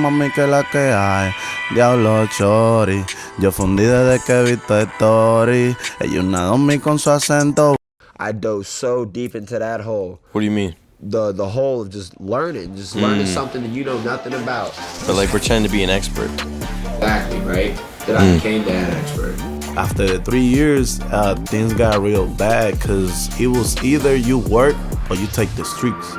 mami, que la que hay. Diablo chori, yo fundí desde que he visto story. Ella una domi con su acento. I dove so deep into that hole. What do you mean? The whole of just learning something that you know nothing about. But like pretend to be an expert. Exactly, right? That I became that expert. After 3 years, things got real bad because it was either you work or you take the streets.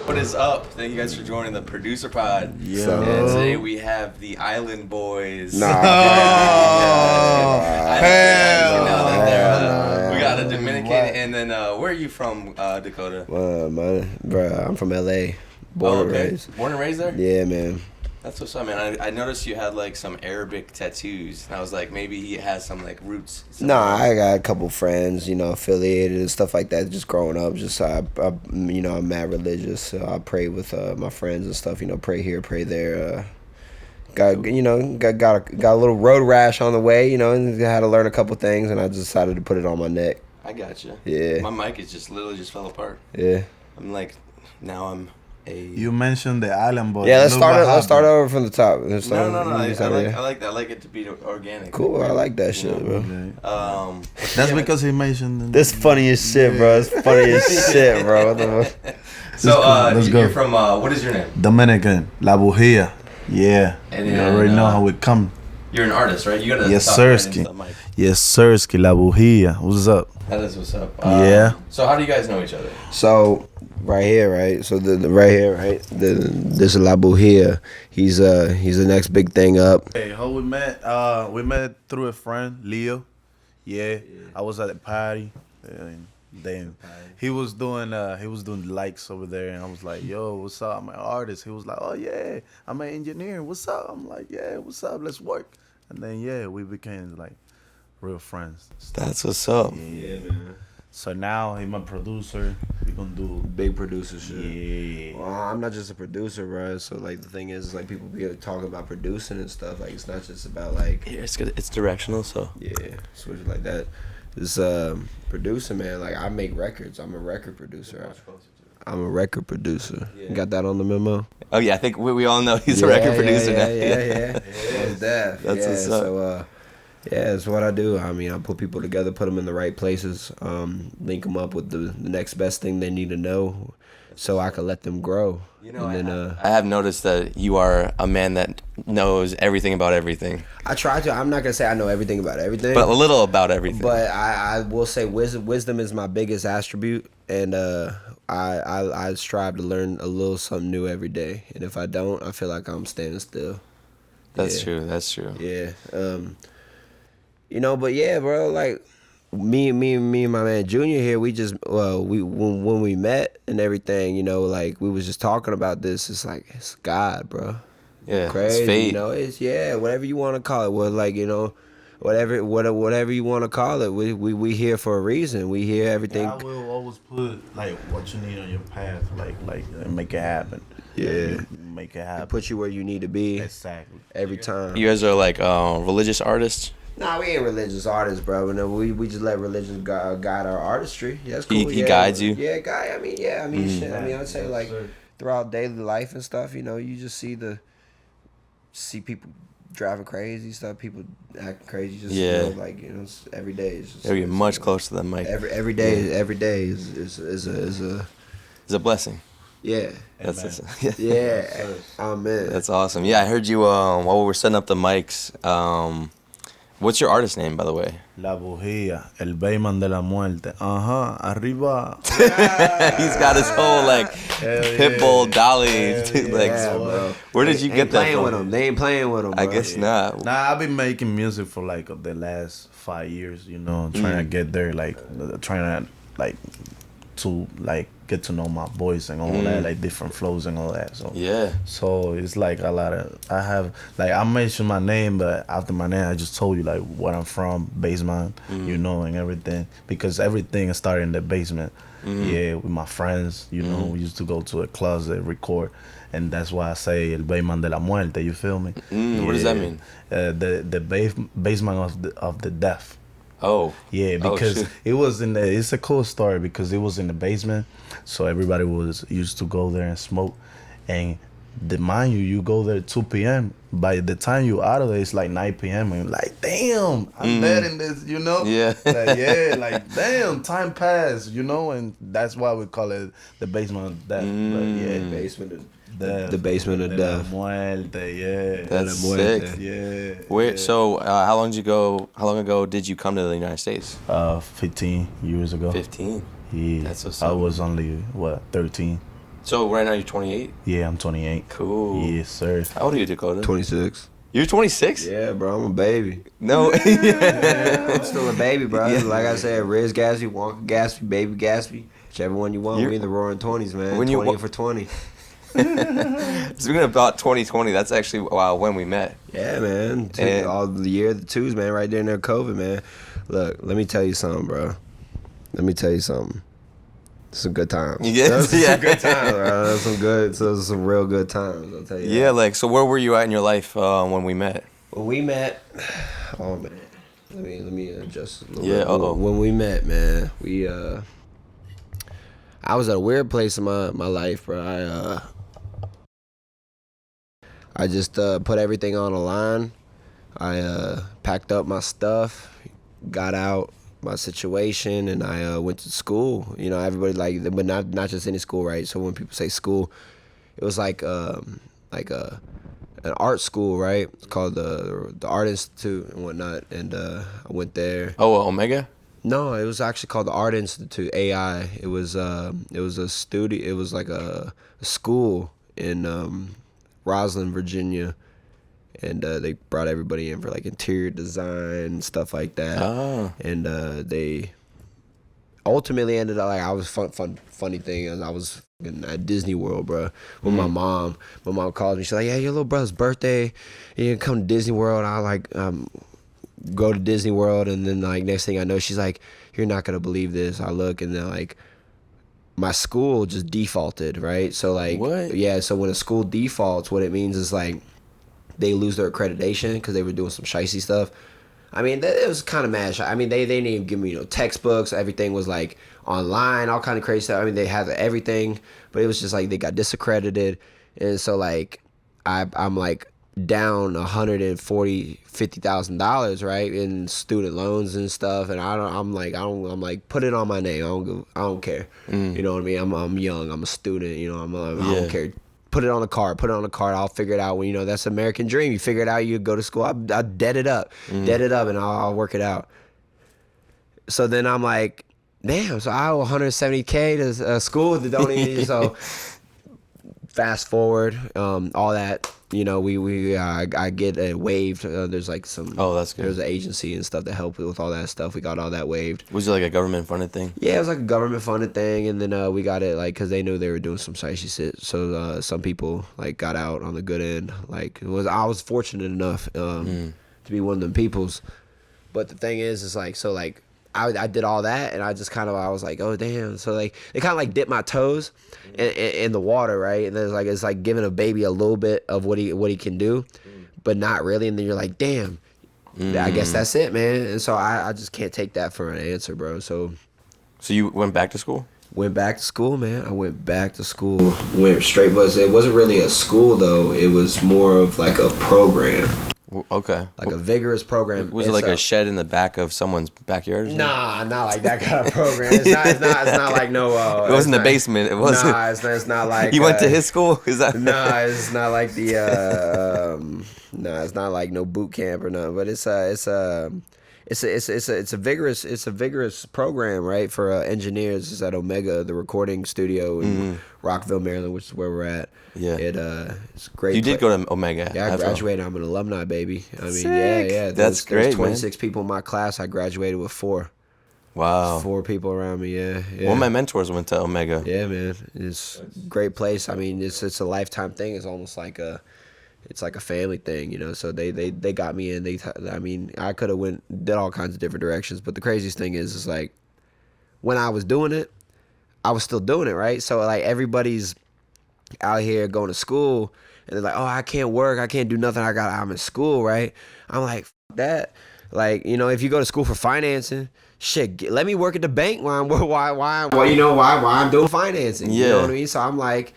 What is up? Thank you guys for joining the Producer Pod. Yeah. And today we have the Island Boys. Nah. We got a Dominican, and then where are you from, Dakota? Bruh, I'm from LA. Born and raised. Born and raised there? Yeah, man. That's what's up, man. I noticed you had like some Arabic tattoos, and I was like, maybe he has some like roots. Nah, I got a couple friends, affiliated and stuff like that. Just growing up, I'm mad religious, so I pray with my friends and stuff. Pray here, pray there. Got a little road rash on the way, and I had to learn a couple things, and I decided to put it on my neck. I gotcha. Yeah. My mic is literally just fell apart. Yeah. I'm like, now I'm. You mentioned the Island Boys. Yeah, let's start over from the top. No. I like that. I like it to be organic. Cool. I like that shit, bro. Okay. That's because he mentioned. This funny as shit, bro. It's funny as shit, bro. So, let's go. You're from, what is your name? Dominican, La Bujia. Yeah. And you already know how it come. You're an artist, right? You gotta Yes, talk sirski. into the mic. Yes, sirski, La Bujia. What's up? That is what's up. Yeah. So how do you guys know each other? So right here, right. So the right here, right. This is La Bujia. He's the next big thing up. Hey, how we met? We met through a friend, Leo. Yeah. I was at a party. Then he was doing likes over there, and I was like, "Yo, what's up? I'm an artist." He was like, "Oh yeah, I'm an engineer. What's up?" I'm like, "Yeah, what's up? Let's work." And then we became like real friends. That's what's up. Yeah, man. So now he's my producer. We gonna do Big producer shit. Yeah. Well, I'm not just a producer, bro. So like the thing is like people be talking about producing and stuff. Like it's not just about like Yeah, it's good. It's directional, so. Yeah, switch it like that. This producing, man. Like I make records. I'm a record producer. I'm a record producer. Yeah. You got that on the memo? Oh yeah, I think we all know he's a record producer now. Yeah. That's what's up. So that's what I do. I mean, I put people together, put them in the right places, link them up with the next best thing they need to know, so I can let them grow. I have noticed that you are a man that knows everything about everything. I try to. I'm not gonna say I know everything about everything, but a little about everything. But I will say wisdom is my biggest attribute, and I strive to learn a little something new every day. And if I don't, I feel like I'm standing still. That's true. That's true. Yeah. But yeah, bro, like me and my man Junior here, we just when we met and everything, like we was just talking about this. It's like it's God, bro. Yeah, crazy. It's fate. It's whatever you want to call it. Well, like whatever you want to call it. We here for a reason. We hear everything. I will always put like what you need on your path, like and make it happen. Yeah, make it happen. Put you where you need to be. Exactly. Every time. You guys are like religious artists. Nah, we ain't religious artists, bro. No, we just let religion guide our artistry. Yeah, that's cool. He guides you. Yeah, guy. I mean, shit. I mean, I'd say like throughout daily life and stuff. You just see people driving crazy stuff. People acting crazy. Just it's every day. It's just, you're much closer to the mic. Every day is a blessing. Yeah. That's yeah. Amen. That's awesome. Yeah, I heard you while we were setting up the mics. What's your artist name, by the way? La Bujía, el Bayman de la Muerte. Arriba. He's got his whole Pitbull, Dolly. Bro. Where did you get that from? They ain't playing with him. Bro. I guess not. Nah, I've been making music for the last 5 years. Trying to get there, trying to get to know my voice and all that, different flows and all that. So yeah. So it's like a lot of I mentioned my name, but after my name I just told you where I'm from, basement, and everything, because everything started in the basement. Yeah, with my friends, we used to go to a closet, record, and that's why I say el basement de la muerte. You feel me? What does that mean? The basement of the death. Oh. Yeah, because shoot. it was in the. It's a cool story because it was in the basement, so everybody was used to go there and smoke, and mind you, you go there 2 p.m. By the time you out of there, it's like 9 p.m. and you're like, damn, I'm dead in this, you know? Yeah. Like damn, time passed, you know, and that's why we call it the basement of death. But yeah, Basement of death, the basement of de la death. muerte, yeah. That's De la muerte. sick. Yeah. Wait, yeah. so how long ago did you come to the United States? 15 years ago. 15. Yeah. That's what's I up. was only 13. So right now you're 28? Yeah, I'm 28. Cool. Yes, sir. How old are you, Dakota? 26. You're 26? Yeah, bro, I'm a baby. No. I'm still a baby, bro. Like I said, Riz Gatsby, Wonka Gatsby, Baby Gatsby. Whichever one you want. We in the roaring 20s, man. When you 20 for 20. Speaking about 2020, that's actually when we met. Yeah, man. And- All the year of the twos, man, right there in there, COVID, man. Look, let me tell you something, bro. Let me tell you something. Some good times. Yes, Those yeah. some good times, bro. Some real good times, I'll tell you. Yeah, that. like, so where were you at in your life when we met? When we met, oh man, let me adjust a little Yeah, bit. uh-oh. When we met, man, I was at a weird place in my life, bro. I just put everything on the line. I packed up my stuff, got out my situation, and I went to school. You know, everybody but not just any school, right? So when people say school, it was like an art school, right? It's called the Art Institute and whatnot. And I went there. Oh, Omega? No, it was actually called the Art Institute AI. It was a studio. It was like a school in Roslyn, Virginia, and they brought everybody in for like interior design and stuff like that. Oh. And they ultimately ended up like I was funny thing is I was at Disney World, bro, with my mom. My mom called me. She's like, "Yeah, your little brother's birthday. You can come to Disney World." I like go to Disney World, and then like next thing I know, she's like, "You're not gonna believe this." I look, and then like my school just defaulted, right? So like, What? Yeah. So when a school defaults, what it means is like they lose their accreditation because they were doing some shicey stuff. I mean, it was kind of mad. I mean, they didn't even give me textbooks. Everything was like online, all kind of crazy stuff. I mean, they had everything, but it was just like they got disaccredited, and so like I'm like down $150,000, right, in student loans and stuff, and I'm like put it on my name. I don't care. You know what I mean? I'm young. I'm a student. You know, I don't care. Put it on a card. I'll figure it out. When that's the American dream. You figure it out. You go to school. I dead it up, and I'll work it out. So then I'm like, damn. So I owe $170K to school that don't even. So fast forward, all that. I get waived. There's like some. Oh, that's good. There's an agency and stuff that helped with all that stuff. We got all that waived. Was it like a government funded thing? Yeah, it was like a government funded thing, and then we got it like because they knew they were doing some shady shit. So some people like got out on the good end. Like I was fortunate enough to be one of them peoples. But the thing is like so like I did all that, and I just kind of I was like, oh damn. So like they kind of like dipped my toes in the water, right? And then it's like giving a baby a little bit of what he can do, but not really. And then you're like, damn. I guess that's it, man. And so I just can't take that for an answer, bro. So you went back to school? Went back to school, man. I went back to school. Went straight, but it wasn't really a school though. It was more of like a program. Okay. Like a vigorous program. Was it like a shed in the back of someone's backyard? Nah, not like that kind of program. It's not like no. It wasn't the basement. It wasn't. Nah, it's not like. You went to his school? Is that? Nah, it's not like the. Nah, it's not like no boot camp or nothing. But it's a vigorous program, right, for engineers. It's at Omega, the recording studio in Rockville, Maryland, which is where we're at. Yeah. It's great. You did go to Omega. Yeah, I graduated. I'm an alumni, baby. I mean, Sick. yeah. That's great, There's 26 people in my class. I graduated with 4. Wow. 4 people around me. Yeah. One of my mentors went to Omega. Yeah, man. It's a great place. I mean, it's a lifetime thing. It's almost like a family thing, So they got me in. I could have did all kinds of different directions, but the craziest thing is like when I was doing it, I was still doing it, right? So like everybody's out here going to school, and they're like, "Oh, I can't work. I can't do nothing. I'm in school, right?" I'm like, "F that." Like, you know, if you go to school for financing, shit, let me work at the bank while I'm doing financing. You know what I mean? So I'm like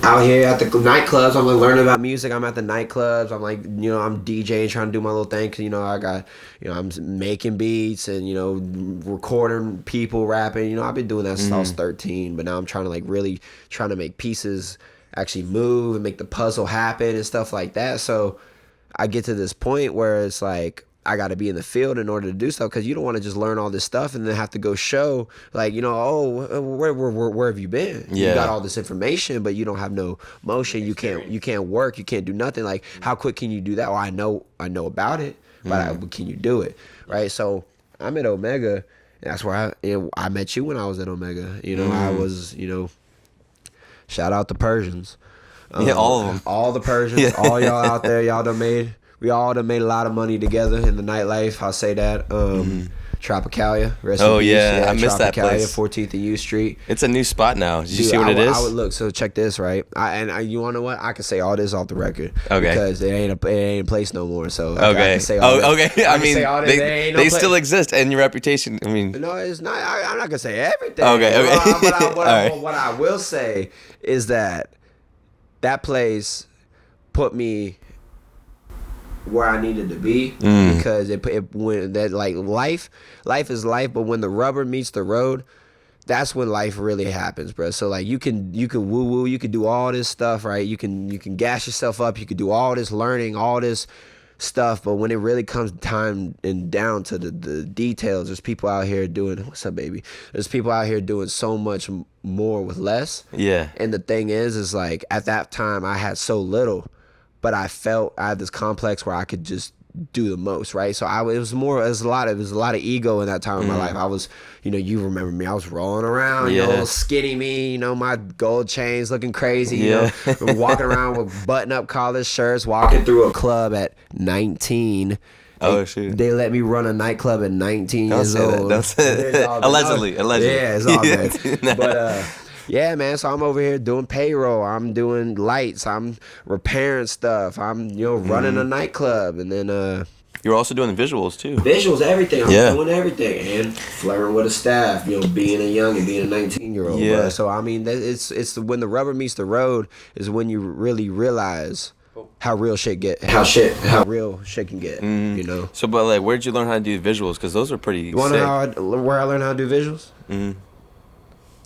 out here at the nightclubs. I'm like learning about music. I'm at the nightclubs. I'm like, you know, I'm DJing, trying to do my little thing. Cause, you know, I got, you know, I'm making beats and, you know, recording people rapping. You know, I've been doing that since I was 13. But now I'm trying to like really trying to make pieces actually move and make the puzzle happen and stuff like that. So I get to this point where it's like I got to be in the field in order to do stuff, because you don't want to just learn all this stuff and then have to go show like, you know, oh, where have you been? Yeah. You got all this information, but you don't have no motion. You can't work. You can't do nothing. Like, how quick can you do that? Well, I know about it, but can you do it? Right. So I'm at Omega. And that's where I met you when I was at Omega. You know, I was, you know. Shout out the Persians. All of them. All the Persians. All y'all out there. We all done made a lot of money together in the nightlife. I'll say that. Tropicalia. I missed that place. 14th and U Street. It's a new spot now. Did you see what it is? I would look. So check this, right? You want to know what? I can say all this off the record. Okay. Because it ain't a place no more. So okay. I can say all this. Okay. I mean, they still exist, and your reputation. I mean, no, it's not. I'm not gonna say everything. Okay. What I will say is that place put me where I needed to be, because when that, like, life is life, but when the rubber meets the road, that's when life really happens, bro. So like you can woo woo, you can do all this stuff, right? You can gas yourself up, you can do all this learning, all this stuff, but when it really comes time and down to the details, there's people out here doing, what's up, baby? There's people out here doing so much more with less. Yeah. And the thing is like at that time I had so little, but I felt I had this complex where I could just do the most, right? So it was a lot of ego in that time of my life. I was, you know, you remember me, I was rolling around, you know, skinny me, you know, my gold chains looking crazy, you know, walking around with button-up collar shirts, walking through a club at 19. Oh, shoot. They let me run a nightclub at 19 years old. Don't say that. Allegedly. Yeah, it's all good. But yeah, man, so I'm over here doing payroll, I'm doing lights, I'm repairing stuff, I'm, you know, running a nightclub, and then you're also doing the visuals too. Visuals, everything. I'm doing everything, and flirting with a staff, you know, being a young and being a 19-year-old. Yeah. Bro. So I mean, it's when the rubber meets the road is when you really realize how real shit how real shit can get. You know. So, but like, where'd you learn how to do visuals? Because those are pretty. You want to know where I learned how to do visuals?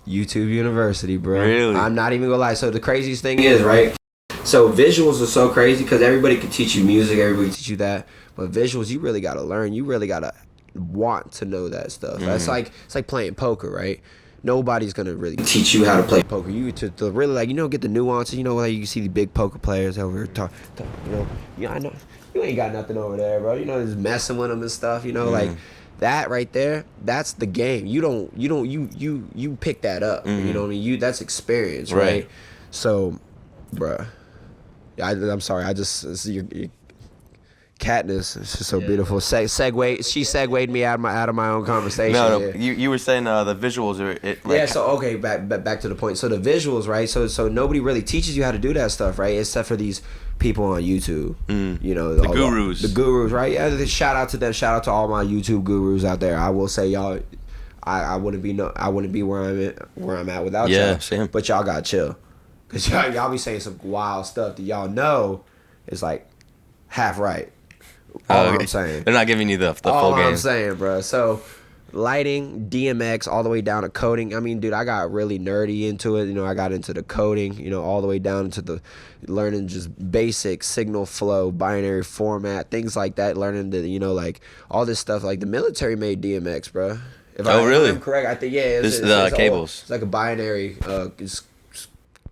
YouTube University, bro. Really? I'm not even gonna lie. So the craziest thing is, right? So visuals are so crazy because everybody can teach you music, everybody can teach you that, but visuals, you really gotta learn. You really gotta want to know that stuff. It's like playing poker, right? Nobody's gonna really teach you how to play poker. You to really, like, you know, get the nuances. You know, like you see the big poker players over here I know you ain't got nothing over there, bro. You know, just messing with them and stuff. You know, like. That right there, that's the game. You pick that up. You know what I mean? That's experience, right? So, bruh, I'm sorry. Your Katniss is just so beautiful. She segued me out of my own conversation. No, you were saying the visuals are So okay, back to the point. So the visuals, right? So nobody really teaches you how to do that stuff, right? Except for these people on YouTube, you know, the gurus, right? Yeah, shout out to them. Shout out to all my YouTube gurus out there. I will say, y'all, I wouldn't be where I'm at without y'all. Same. But y'all got chill, cause y'all be saying some wild stuff that y'all know is like half right. I'm saying, they're not giving you the full game. All I'm saying, bro. So. Lighting, DMX, all the way down to coding. I mean, dude, I got really nerdy into it. You know, I got into the coding, you know, all the way down into the learning just basic signal flow, binary format, things like that. Learning the, you know, like all this stuff. Like the military made DMX, bro. If I'm correct, I think, it's cables. It's like a binary,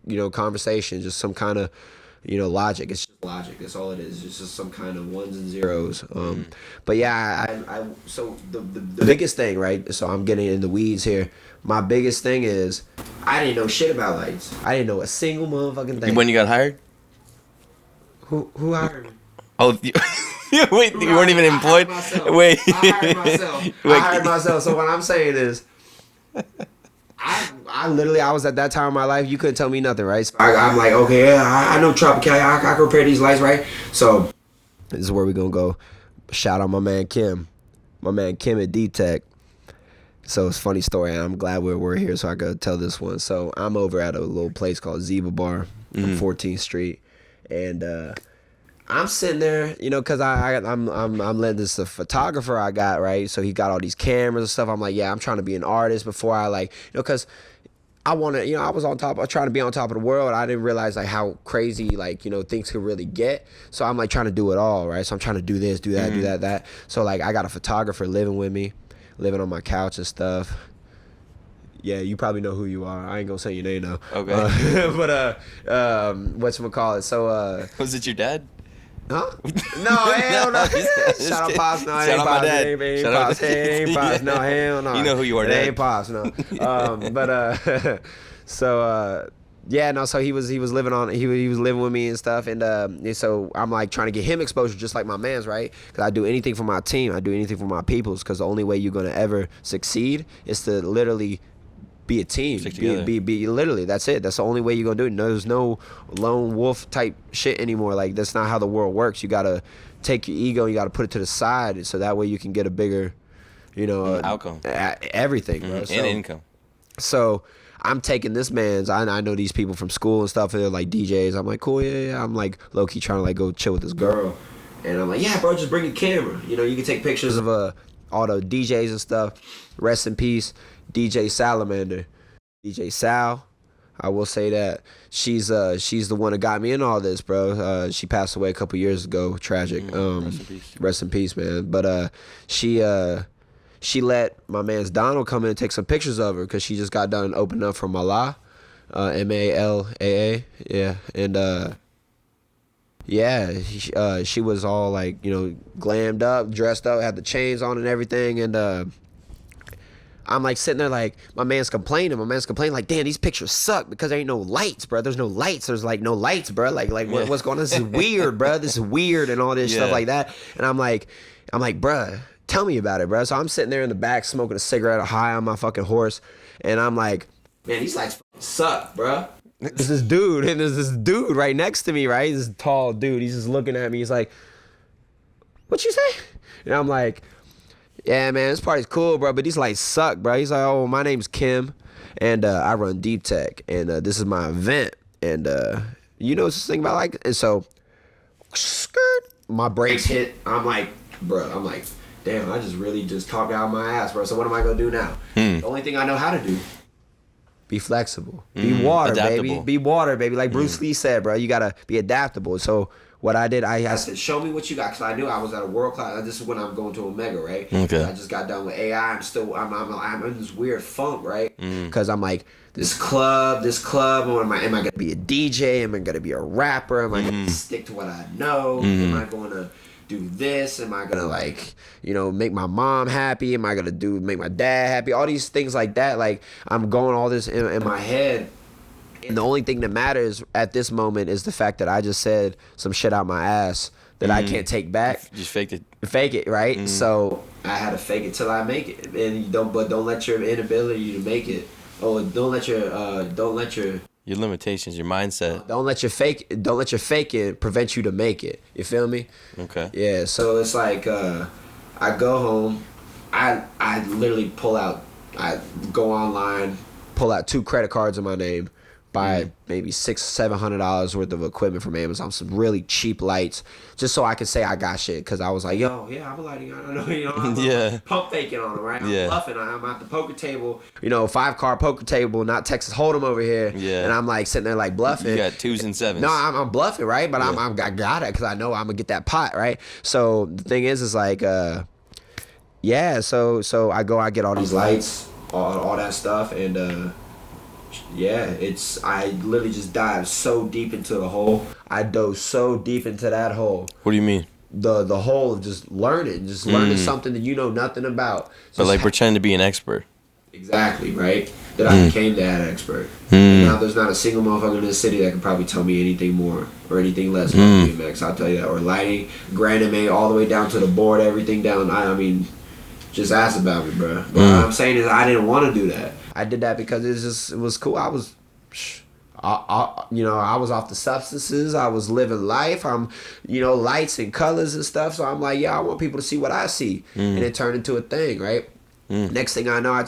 you know, conversation, just some kind of, you know, logic. It's just logic. That's all it is. It's just some kind of ones and zeros. But yeah, I so the biggest thing, right? So I'm getting in the weeds here. My biggest thing is I didn't know shit about lights. I didn't know a single motherfucking thing. When you got hired? Who hired me? Oh, wait, you weren't even employed? Wait. I hired myself. So what I'm saying is I literally, I was at that time of my life, you couldn't tell me nothing, right? So I'm like, okay, yeah, I know Tropicalia, I can repair these lights, right? So this is where we're going to go. Shout out my man Kim at D-Tech. So it's a funny story, and I'm glad we're here so I could tell this one. So I'm over at a little place called Ziva Bar on 14th Street, and I'm sitting there, you know, cause I'm letting this a photographer I got, right? So he got all these cameras and stuff. I'm like, yeah, I'm trying to be an artist before I like, you know, cause I want to, you know, I was trying to be on top of the world. I didn't realize like how crazy like, you know, things could really get. So I'm like trying to do it all, right? So I'm trying to do this, do that, do that. So like I got a photographer living with me, living on my couch and stuff. Yeah, you probably know who you are. I ain't gonna say your name though. Okay. But whatchamacallit? So Was it your dad? huh? No, hell no. Shout out Pops. No, it ain't Pops. It ain't Pops. It ain't Pops. No, hell no. You know who you are, It Dad. ain't Pops. No. Yeah, no. So he was living on. He was living with me and stuff, and so I'm like trying to get him exposure, just like my man's, right? Because I do anything for my team. I do anything for my peoples. Because the only way you're gonna ever succeed is to literally be a team. Stick together. Be literally, that's it. That's the only way you're gonna do it. No, there's no lone wolf type shit anymore. Like that's not how the world works. You gotta take your ego and you gotta put it to the side so that way you can get a bigger, you know, outcome. Everything, bro. And income. So I'm taking this man's. I know these people from school and stuff. And they're like DJs. I'm like, cool, yeah. I'm like low key trying to like go chill with this girl, and I'm like, yeah, bro, just bring your camera. You know, you can take pictures of all the DJs and stuff. Rest in peace, DJ Salamander, DJ Sal. I will say that she's the one that got me in all this, bro. She passed away a couple years ago. Tragic. Rest in peace, man. But she let my man's Donald come in and take some pictures of her because she just got done opening up for Malaa, Malaa, yeah, and yeah, she was all like, you know, glammed up, dressed up, had the chains on and everything, and I'm like sitting there like, my man's complaining like, damn, these pictures suck because there ain't no lights, bro. There's no lights. There's like no lights, bro. Like what's going on? This is weird, bro. This is weird and all this stuff like that. And I'm like, bro, tell me about it, bro. So I'm sitting there in the back smoking a cigarette, high on my fucking horse, and I'm like, man, these lights suck, bro. There's this dude, and there's this dude right next to me, right? This tall dude. He's just looking at me. He's like, what you say? And I'm like, yeah, man, this party's cool, bro, but these lights suck, bro. He's like, oh, my name's Kim, and I run Deep Tech, and this is my event, and you know this thing about like, and so, skirt, my brakes hit. I'm like, damn, I just talked out my ass, bro. So what am I gonna do now? The only thing I know how to do, be flexible, be water, adaptable. baby, be water, baby. Like Bruce Lee said, bro, you gotta be adaptable. So what I did, I said, show me what you got, because I knew I was at a world class. This is when I'm going to Omega, right? Okay. I just got done with AI. I'm in this weird funk, right? Because I'm like, this club. Or am I gonna be a DJ? Am I gonna be a rapper? Am I gonna stick to what I know? Am I gonna do this? Am I gonna like, you know, make my mom happy? Am I gonna make my dad happy? All these things like that. Like I'm going all this in my head. And the only thing that matters at this moment is the fact that I just said some shit out my ass that I can't take back. Just faked it. Fake it, right? So I had to fake it till I make it. And don't let your inability to make it. Oh, don't let your Your limitations, your mindset. don't let your fake it prevent you to make it. You feel me? Okay. Yeah. So it's like I go home, I literally I go online, pull out 2 credit cards in my name, buy maybe $600-700 worth of equipment from Amazon, some really cheap lights, just so I could say I got shit. Cause I was like, yo, yeah, I'm a lighting. I don't know, you know, I'm pump faking on them, right? I'm bluffing. I'm at the poker table, you know, 5-card poker table, not Texas Hold'em over here. Yeah. And I'm like sitting there like bluffing. You got 2s and 7s. No, I'm bluffing, right? But I got it because I know I'm gonna get that pot, right? So the thing is like, yeah. So I get all these lights, all that stuff, and yeah, I literally just dived so deep into the hole. I dove so deep into that hole. What do you mean? The whole of just learning something that you know nothing about. But like pretend to be an expert. Exactly, right? That I became that expert. And now there's not a single motherfucker in this city that can probably tell me anything more or anything less about BMX. I'll tell you that. Or lighting, granime, all the way down to the board, everything down. I mean, just ask about me, bro. But what I'm saying is I didn't want to do that. I did that because it was cool. I was I was off the substances. I was living life. I'm, lights and colors and stuff. So I'm like, I want people to see what I see, and it turned into a thing, right? Next thing I know, I'm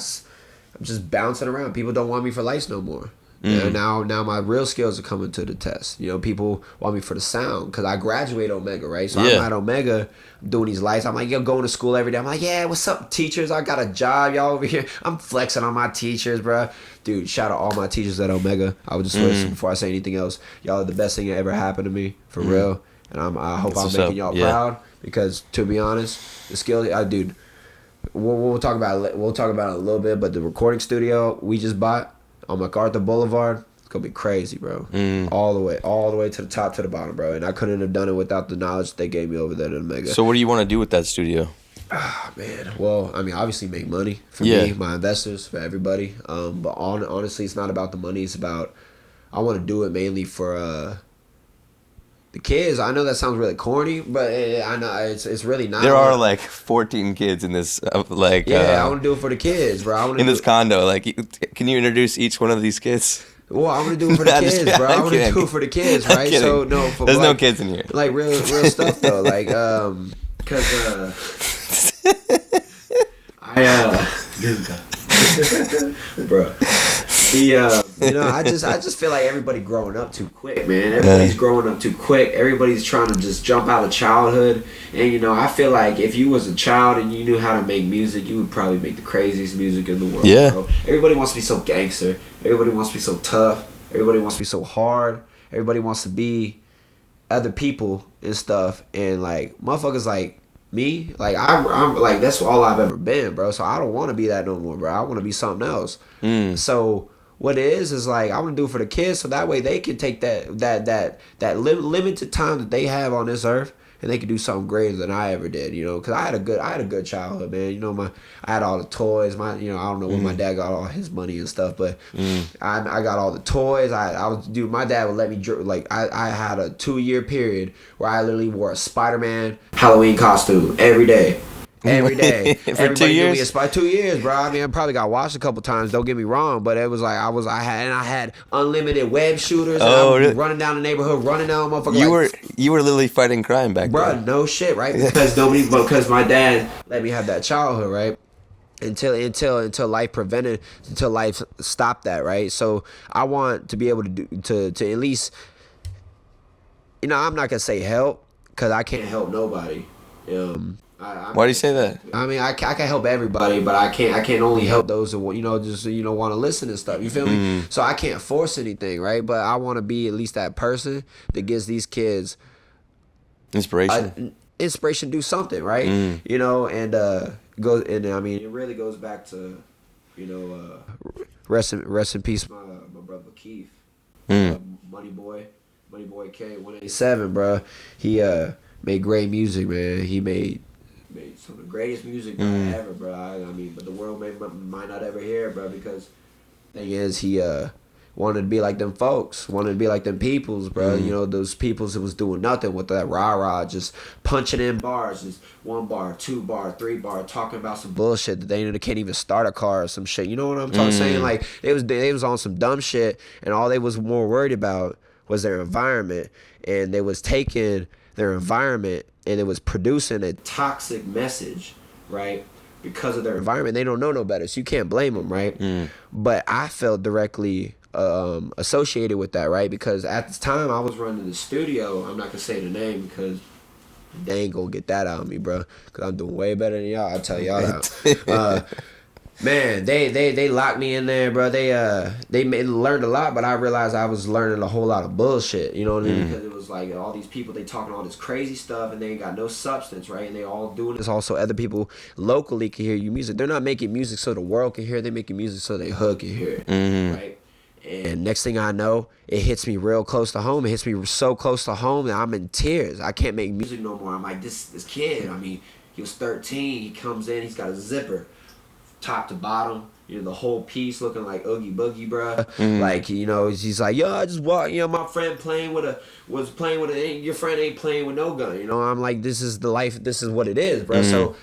just bouncing around. People don't want me for lights no more. Now my real skills are coming to the test. People want me for the sound because I graduate Omega, right? So I'm at Omega doing these lights. I'm like, going to school every day. I'm like, yeah, what's up, teachers? I got a job, y'all over here. I'm flexing on my teachers, bro. Dude, shout out all my teachers at Omega. I would just listen before I say anything else. Y'all are the best thing that ever happened to me, for real. And I hope I'm making y'all proud because, to be honest, the skill, dude. We'll talk about it. We'll talk about it a little bit, but the recording studio we just bought on MacArthur Boulevard, it's gonna be crazy, bro. All the way to the top to the bottom, bro. And I couldn't have done it without the knowledge they gave me over there at Omega. So what do you want to do with that studio? Man, well, I mean, obviously make money for me, my investors, for everybody. But honestly, it's not about the money. It's about I want to do it mainly for the kids. I know that sounds really corny, but I know it's really not. There are like 14 kids in this I want to do it for the kids, bro. I want in this condo. Like, can you introduce each one of these kids? Well, I want to do it for the kids, bro. I want to do it for the kids, right? So there's no kids in here. Like real stuff though, like because bro. I just feel like everybody growing up too quick, man. Everybody's growing up too quick. Everybody's trying to just jump out of childhood. And, I feel like if you was a child and you knew how to make music, you would probably make the craziest music in the world, bro. Everybody wants to be so gangster. Everybody wants to be so tough. Everybody wants to be so hard. Everybody wants to be other people and stuff. And, like, motherfuckers like me, like, I'm like, that's all I've ever been, bro. So I don't want to be that no more, bro. I want to be something else. So what it is like I want to do it for the kids, so that way they can take that limited time that they have on this earth, and they can do something greater than I ever did. Because I had a good childhood, man. I had all the toys. I don't know where my dad got all his money and stuff, but I got all the toys. My dad would let me like I had a 2-year period where I literally wore a Spider-Man Halloween costume every day. Every day. For 2 years? 2 years, bro. I mean, I probably got washed a couple times, don't get me wrong, but it was like I had unlimited web shooters, and I was running down the neighborhood, running down motherfuckers. You were literally fighting crime back then. Bro, no shit, right? Because my dad let me have that childhood, right? Until life stopped that, right? So I want to be able to at least, I'm not gonna say help, because I can't help nobody. Why do you say that? I mean, I can help everybody, but I can't only help those who want to listen and stuff. You feel me? So I can't force anything, right? But I want to be at least that person that gives these kids inspiration to do something, right? And I mean, it really goes back to rest in peace, my brother Keith, Money Boy K 187, bro. He made great music, man. He made some of the greatest music ever, bro. I mean, but the world might not ever hear it, bro, because the thing is, he wanted to be like them folks, wanted to be like them peoples, bro. Those peoples that was doing nothing with that rah-rah, just punching in bars, just 1 bar, 2 bar, 3 bar, talking about some bullshit that they can't even start a car or some shit. You know what I'm saying? Like, they was on some dumb shit, and all they was more worried about was their environment, and they was taking their environment and it was producing a toxic message, right? Because of their environment. They don't know no better, so you can't blame them, right? But I felt directly associated with that, right? Because at the time I was running the studio. I'm not gonna say the name because they ain't gonna get that out of me, bro, because I'm doing way better than y'all. I'll tell y'all that. Man, they locked me in there, bro. They learned a lot, but I realized I was learning a whole lot of bullshit. You know what I mean? Because it was like all these people, they talking all this crazy stuff, and they ain't got no substance, right? And they all doing this. Also, other people locally can hear your music. They're not making music so the world can hear it. They're making music so they hood can hear it, right? And next thing I know, it hits me real close to home. It hits me so close to home that I'm in tears. I can't make music no more. I'm like, this kid, I mean, he was 13. He comes in, he's got a zipper, top to bottom, the whole piece looking like Oogie Boogie, bruh. Like, he's like, yo, I just walked, my friend your friend ain't playing with no gun. I'm like, this is the life, this is what it is, bruh. So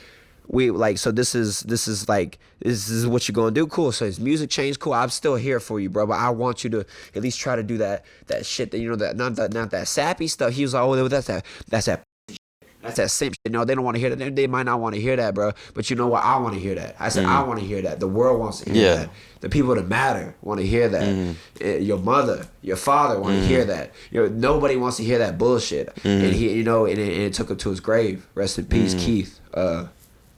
we like, so this is like, this is what you're gonna do. Cool. So his music changed. Cool. I'm still here for you, bro. But I want you to at least try to do that shit that, you know, that not that sappy stuff. He was like, oh, that's that simp shit. No, they don't want to hear that. They might not want to hear that, bro. But you know what? I want to hear that. I said, I want to hear that. The world wants to hear that. The people that matter want to hear that. Your mother, your father want to hear that. Nobody wants to hear that bullshit. And he, you know, and it took him to his grave. Rest in peace, Keith.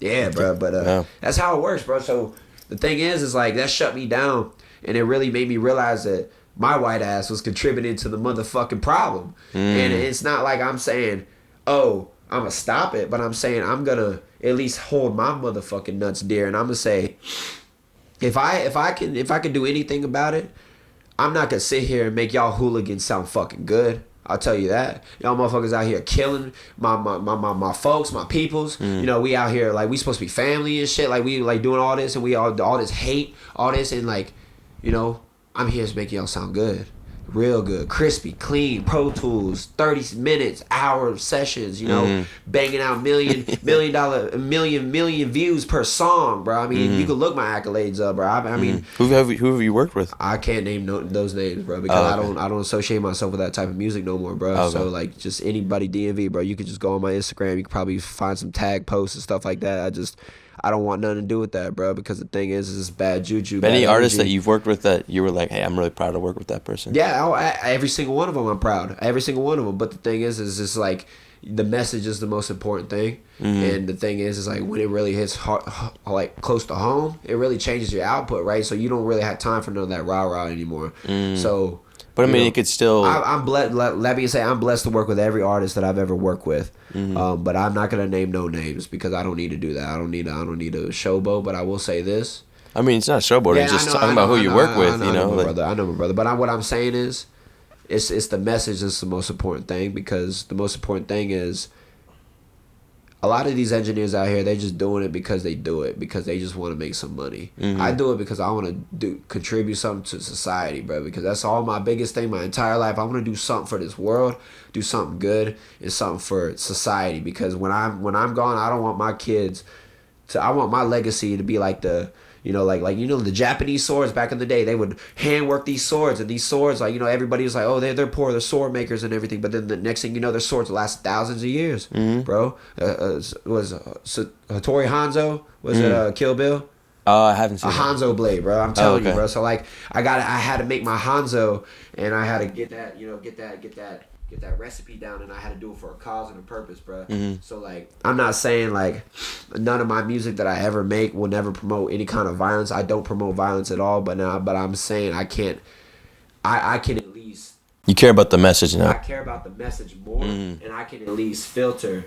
Yeah, bro. But that's how it works, bro. So the thing is like, that shut me down, and it really made me realize that my white ass was contributing to the motherfucking problem. And it's not like I'm saying, oh, I'm gonna stop it, but I'm saying I'm gonna at least hold my motherfucking nuts dear, and I'm gonna say, if I can do anything about it, I'm not gonna sit here and make y'all hooligans sound fucking good. I'll tell you that. Y'all motherfuckers out here killing my folks, my peoples. You know, we out here like we supposed to be family and shit. Like we like doing all this, and we all this hate, all this, and like, you know, I'm here to make y'all sound good. Real good, crispy, clean, Pro Tools, 30 minutes, hour sessions, you know, banging out million views per song, bro. I mean, you can look my accolades up, bro. I mean, who have you worked with? I can't name those names, bro, because I don't associate myself with that type of music no more, bro. So like, just anybody DMV, bro. You could just go on my Instagram. You could probably find some tag posts and stuff like that. I don't want nothing to do with that, bro, because the thing is it's bad juju. Any artists that you've worked with that you were like, hey, I'm really proud to work with that person? Yeah, every single one of them I'm proud. Every single one of them. But the thing is it's like the message is the most important thing. And the thing is like when it really hits hard, like close to home, it really changes your output, right? So you don't really have time for none of that rah-rah anymore. So... But I mean, it could still. I'm blessed. Let me say, I'm blessed to work with every artist that I've ever worked with. But I'm not gonna name no names because I don't need to do that. I don't need a showboat. But I will say this. I mean, it's not showboating. It's just talking about who you work with. You know, I know my brother. But what I'm saying is, it's the message that's the most important thing, because the most important thing is, a lot of these engineers out here, they just doing it because they do it, because they just want to make some money. I do it because I want to contribute something to society, bro, because that's all my biggest thing my entire life. I want to do something for this world, do something good, and something for society, because when I'm gone, I don't want my kids to, I want my legacy to be like the, you know, like you know, the Japanese swords back in the day. They would handwork these swords, and these swords, like, you know, everybody was like, oh, they're poor, they're sword makers and everything. But then the next thing you know, their swords last thousands of years, bro. Was Hattori Hanzo? Was it Kill Bill? I haven't seen a Hanzo blade, bro. I'm telling you, bro. So like, I had to make my Hanzo, and I had to get that, you know, get that recipe down, and I had to do it for a cause and a purpose, bro. So like, I'm not saying like none of my music that I ever make will never promote any kind of violence. I don't promote violence at all, but I'm saying I can at least. You care about the message now. I care about the message more, and I can at least filter,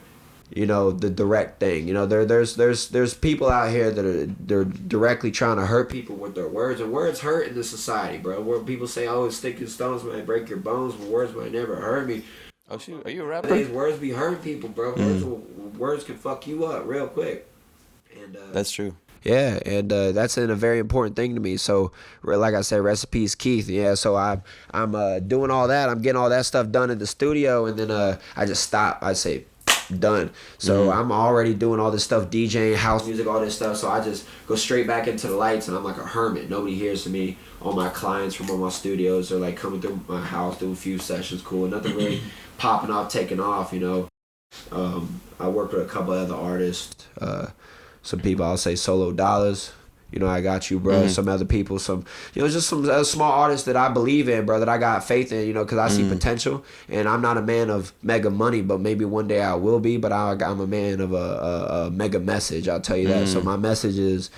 you know, the direct thing. You know, there's people out here that they're directly trying to hurt people with their words, and words hurt in this society, bro. Where people say, "Oh, sticking stones might break your bones, but words might never hurt me." Oh shoot, are you a rapper? These words be hurting people, bro. Words can fuck you up real quick. And that's true. Yeah, and that's a very important thing to me. So, like I said, recipes, Keith. Yeah, so I'm doing all that. I'm getting all that stuff done in the studio, and then I just stop. I say, done. So I'm already doing all this stuff, DJing, house music, all this stuff. So I just go straight back into the lights, and I'm like a hermit. Nobody hears from me. All my clients from all my studios are like coming through my house, doing a few sessions, cool. Nothing really popping off, taking off, you know. I work with a couple other artists. Some people, I'll say Solo Dollars. You know, I got you, bro. Some other people, some, you know, just some small artists that I believe in, bro, that I got faith in, you know, because I see potential. And I'm not a man of mega money, but maybe one day I will be. But I'm a man of a mega message, I'll tell you that. So my message is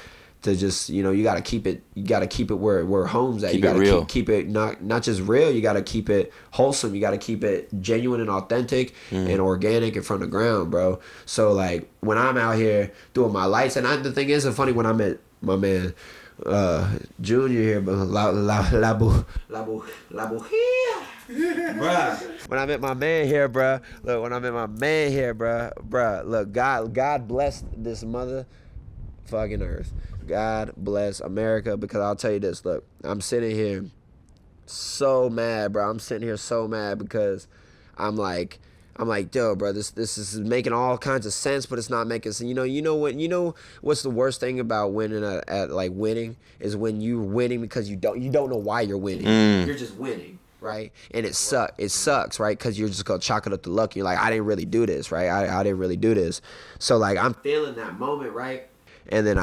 to just, you know, you got to keep it where home's at. You got to keep it not just real. You got to keep it wholesome. You got to keep it genuine and authentic and organic and from the ground, bro. So like when I'm out here doing my lights, and the thing is, it's funny when I met my man Junior here, but bruh. When I met my man here, bruh. Look, God bless this motherfucking earth. God bless America, because I'll tell you this, look, I'm sitting here so mad, bro. I'm sitting here so mad because I'm like, I'm like, yo, bro, this is making all kinds of sense, but it's not making sense. What's the worst thing about winning at like winning is when you're winning because you don't know why you're winning. You're just winning, right? And it sucks, right? Because you're just gonna chalk it up to luck. You're like, I didn't really do this, right? I didn't really do this. So like I'm feeling that moment, right? And then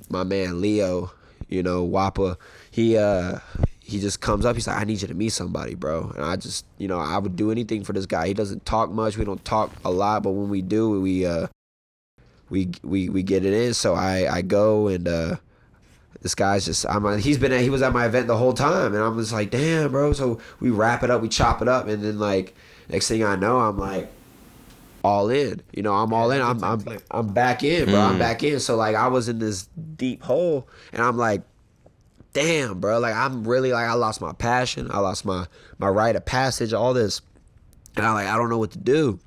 my man Leo, Wappa, he just comes up. He's like, I need you to meet somebody, bro. And I just, I would do anything for this guy. He doesn't talk much. We don't talk a lot, but when we do, we get it in. So I go, and this guy's just, he was at my event the whole time, and I'm just like, damn, bro. So we wrap it up, we chop it up, and then like next thing I know, I'm like all in. I'm all in. I'm back in, bro. I'm back in. So like I was in this deep hole, and I'm like, damn, bro, like I'm really like I lost my passion, I lost my rite of passage, all this, and I don't know what to do.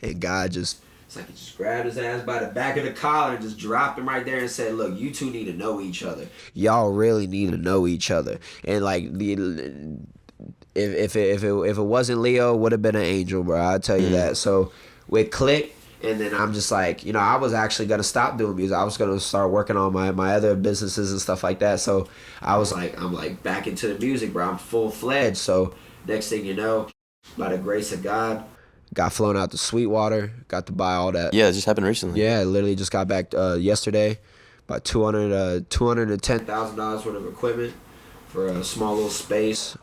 And God it's like he just grabbed his ass by the back of the collar and just dropped him right there and said, look, you two need to know each other. Y'all really need to know each other. And like if it wasn't Leo, it would have been an angel, bro. I'll tell you that. So we clicked. And then I'm just like, I was actually going to stop doing music. I was going to start working on my other businesses and stuff like that. So I was like, I'm like back into the music, bro. I'm full-fledged. So next thing you know, by the grace of God, got flown out to Sweetwater, got to buy all that. Yeah, it just happened recently. Yeah, I literally just got back yesterday. About $210,000 worth of equipment for a small little space.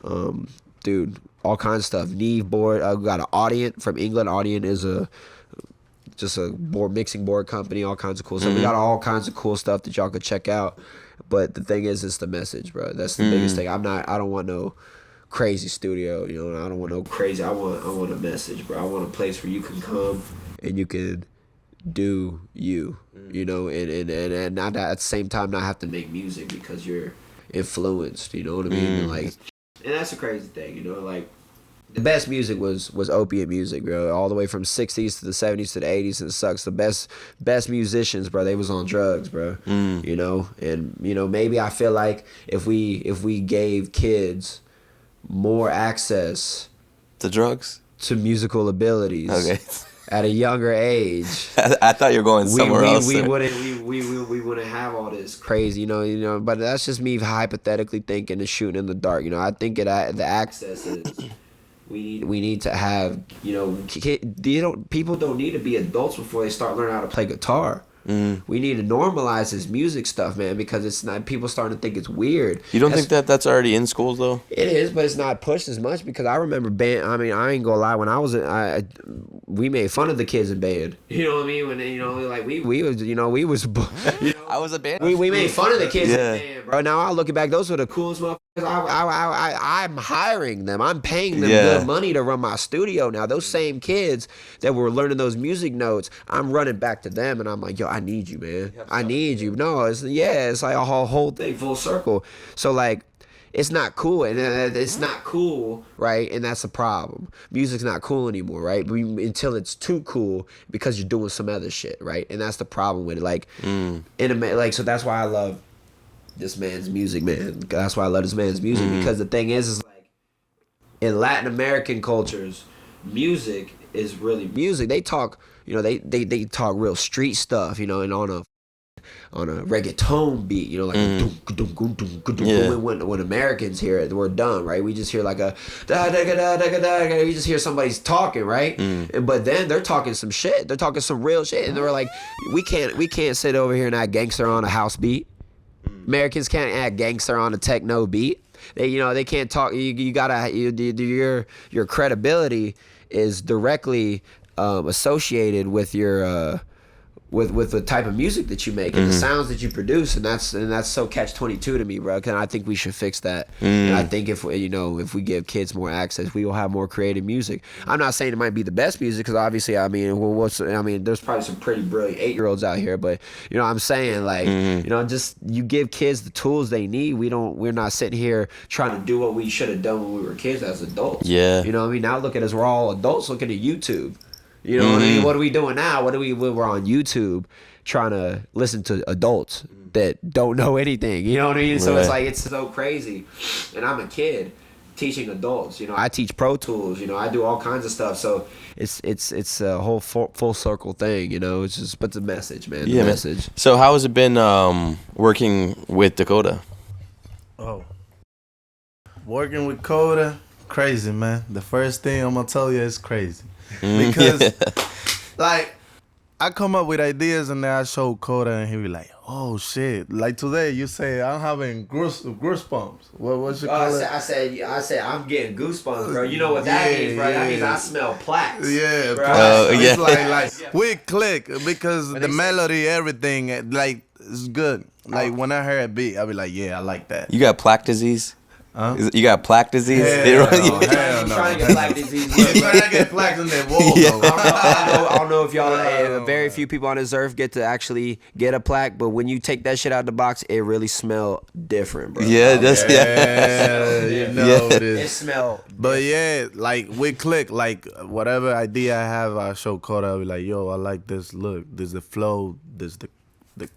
Dude, all kinds of stuff. Neve board. I got an Audient from England. Audient is just a mixing board company, all kinds of cool stuff. We got all kinds of cool stuff that y'all could check out. But the thing is, it's the message, bro. That's the biggest thing. I don't want no crazy studio, I don't want no crazy. I want a message, bro. I want a place where you can come and you can do you, and not at the same time not have to make music because you're influenced, you know what I mean? And that's the crazy thing, like the best music was opiate music, bro. All the way from 60s to the 70s to the 80s, and it sucks. The best musicians, bro, they was on drugs, bro. And maybe I feel like if we gave kids more access to drugs, to musical abilities, okay, at a younger age, I thought you were going somewhere else. We wouldn't have all this crazy, But that's just me hypothetically thinking and shooting in the dark. I think the access is. We need to have, people don't need to be adults before they start learning how to play guitar. We need to normalize this music stuff, man, because it's not, people starting to think it's weird. You don't think that's already in schools though? It is, but it's not pushed as much because I remember band. I mean, I ain't gonna lie. When I was, we made fun of the kids in band. You know what I mean? When like we was, we was. I was a band. We made fun of the kids in band, bro. Now I looking back, those were the coolest motherfuckers. I'm hiring them. I'm paying them good money to run my studio now. Those same kids that were learning those music notes, I'm running back to them, and I'm like, yo, I need you, man. I need you. No, it's like a whole thing full circle. So like, it's not cool, and it's not cool, right? And that's a problem. Music's not cool anymore, right? Until it's too cool because you're doing some other shit, right? And that's the problem with it. Like, so that's why I love this man's music, man. That's why I love this man's music because the thing is like in Latin American cultures, music is really music. They talk, they talk real street stuff, and on a reggaeton beat, like when Americans hear it, we're done, right? We just hear like a you just hear somebody's talking, right? But then they're talking some shit. They're talking some real shit, and they're like, we can't sit over here and act gangster on a house beat. Americans can't act gangster on a techno beat. They can't talk. You gotta your credibility is directly associated with your with the type of music that you make and the sounds that you produce, and that's so catch-22 to me, bro. And I think we should fix that. And I think if we give kids more access, we will have more creative music. I'm not saying it might be the best music because obviously, there's probably some pretty brilliant 8-year-olds out here, but I'm saying like, just you give kids the tools they need. We're not sitting here trying to do what we should have done when we were kids as adults. Yeah. Now look at us. We're all adults looking at YouTube. You know what I mean? What are we doing now? We're on YouTube trying to listen to adults that don't know anything. You know what I mean? So it's like, it's so crazy. And I'm a kid teaching adults. You know, I teach Pro Tools. You know, I do all kinds of stuff. So it's a whole full circle thing. You know, it's just but the message, man. The message. Man. So how has it been working with Dakota? Oh, working with Koda, crazy, man. The first thing I'm gonna tell you is crazy because like. I come up with ideas and then I show Koda and he be like, "Oh shit!" Like today, you say I'm having goosebumps. What you call it? I said I'm getting goosebumps, bro. You know what that means, bro? That means I smell plaques. Yeah, bro. It's like we click because the melody, everything, like it's good. Like when I hear a beat, I be like, "Yeah, I like that." You got plaque disease? Huh? You got plaque disease? Hell no. Trying to get plaque disease. You're trying to get plaques in that wall, though. I don't know if y'all, very few people on this earth get to actually get a plaque, but when you take that shit out of the box, it really smell different, bro. Yeah, that's you know it is. It smell. But yeah, like we click, like whatever idea I have, I show Koda. I'll be like, "Yo, I like this. Look, there's the flow, there's the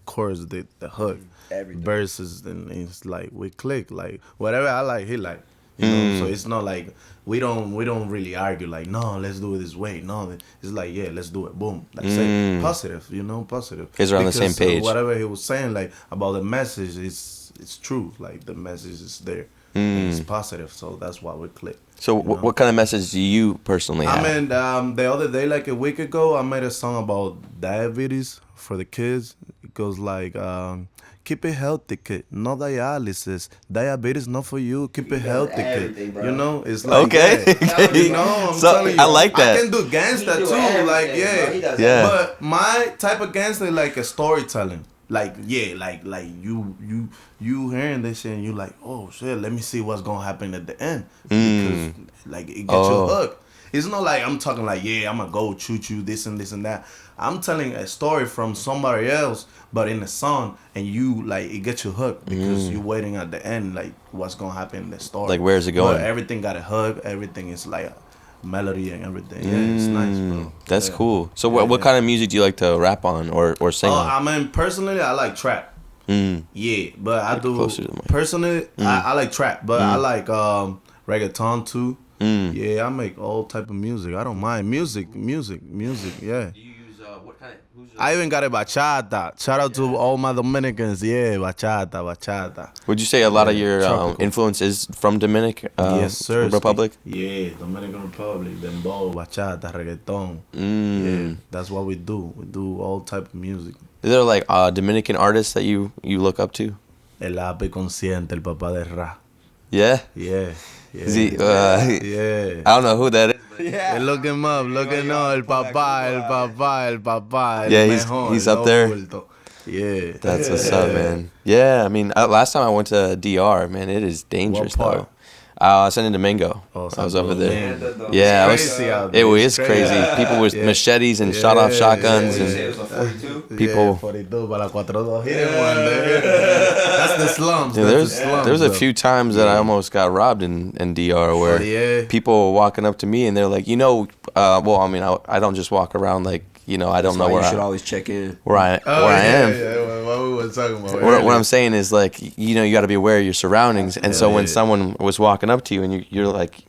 chorus, the hook, Everything. verses, and it's like we click. Like whatever I like, he like. You know, so it's not like we don't really argue. Like, no, let's do it this way. No, it's like, yeah, let's do it. Boom, that's it. Positive, you know, positive. Guys are on the same page. Whatever he was saying, like about the message, it's true. Like the message is there. And it's positive, so that's why we click. So what kind of message do you personally have? I mean, the other day, like a week ago, I made a song about diabetes for the kids. It goes like, keep it healthy, kid. No dialysis. Diabetes not for you. Keep it healthy, kid. Bro. You know, it's like okay. You know, I'm so telling you. I like that. I can do gangsta too. Like, yeah. Yeah. But my type of gangsta is like a storytelling. Like, yeah, like you hearing this shit and you like, oh shit, let me see what's gonna happen at the end. Because like it gets you hooked. It's not like I'm talking like, yeah, I'm gonna go choo this and that. I'm telling a story from somebody else, but in a song, and you like it gets you hooked because you're waiting at the end, like what's gonna happen in the story. Like where's it going? But everything got a hook. Everything is like a melody and everything. Yeah, it's nice, bro. That's cool. So what kind of music do you like to rap on or sing on? I mean, personally, I like trap. Yeah, but I do personally. I like trap, but I like reggaeton too. Yeah, I make all type of music. I don't mind music. Yeah. Do you use what kind of? I even got a bachata. Shout out to all my Dominicans. Yeah, bachata. Would you say a lot of your influence is from Dominican yes, sir. Republic? Yeah, Dominican Republic, dembow, bachata, reggaeton. Yeah, that's what we do. We do all type of music. Is there like Dominican artists that you look up to? El Ape Consciente, el papá de Ra. Yeah? Yeah. Yeah. I don't know who that is. Yeah. Look him up. El papá. Yeah, he's up there. Yeah. That's what's up, man. Yeah, I mean, last time I went to DR, man, it is dangerous, though. San Domingo. I was over there. Yeah, it was crazy. People with machetes and shot off shotguns and people. 42 para 4-2. That's the slums. Yeah, there was a few times that I almost got robbed in DR where people were walking up to me and they're like, well, I mean, I don't just walk around like, I don't know where you should always check in where I am. Yeah, what we were talking about. What I'm saying is like, you got to be aware of your surroundings. And so when someone was walking up to you and you're like,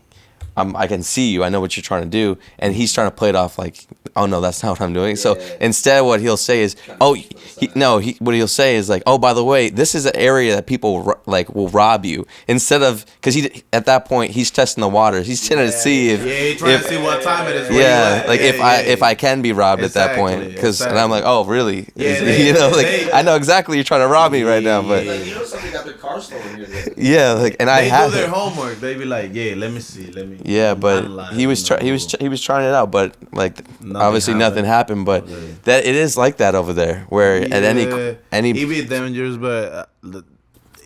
I can see you, I know what you're trying to do, and he's trying to play it off like, oh no, that's not what I'm doing. So instead, what he'll say is, what he'll say is like, oh, by the way, this is an area that people like will rob you. Instead of, because at that point he's testing the waters, he's trying to see if he's trying to see what time it is. If I can be robbed at that point, and I'm like, oh really? I know exactly you're trying to rob me right now, but somebody got their car stolen here. Yeah, like, and I have do their homework. They be like, let me see. Yeah, but he was trying it out, but like obviously nothing happened. But that it is like that over there, where at any it be dangerous, but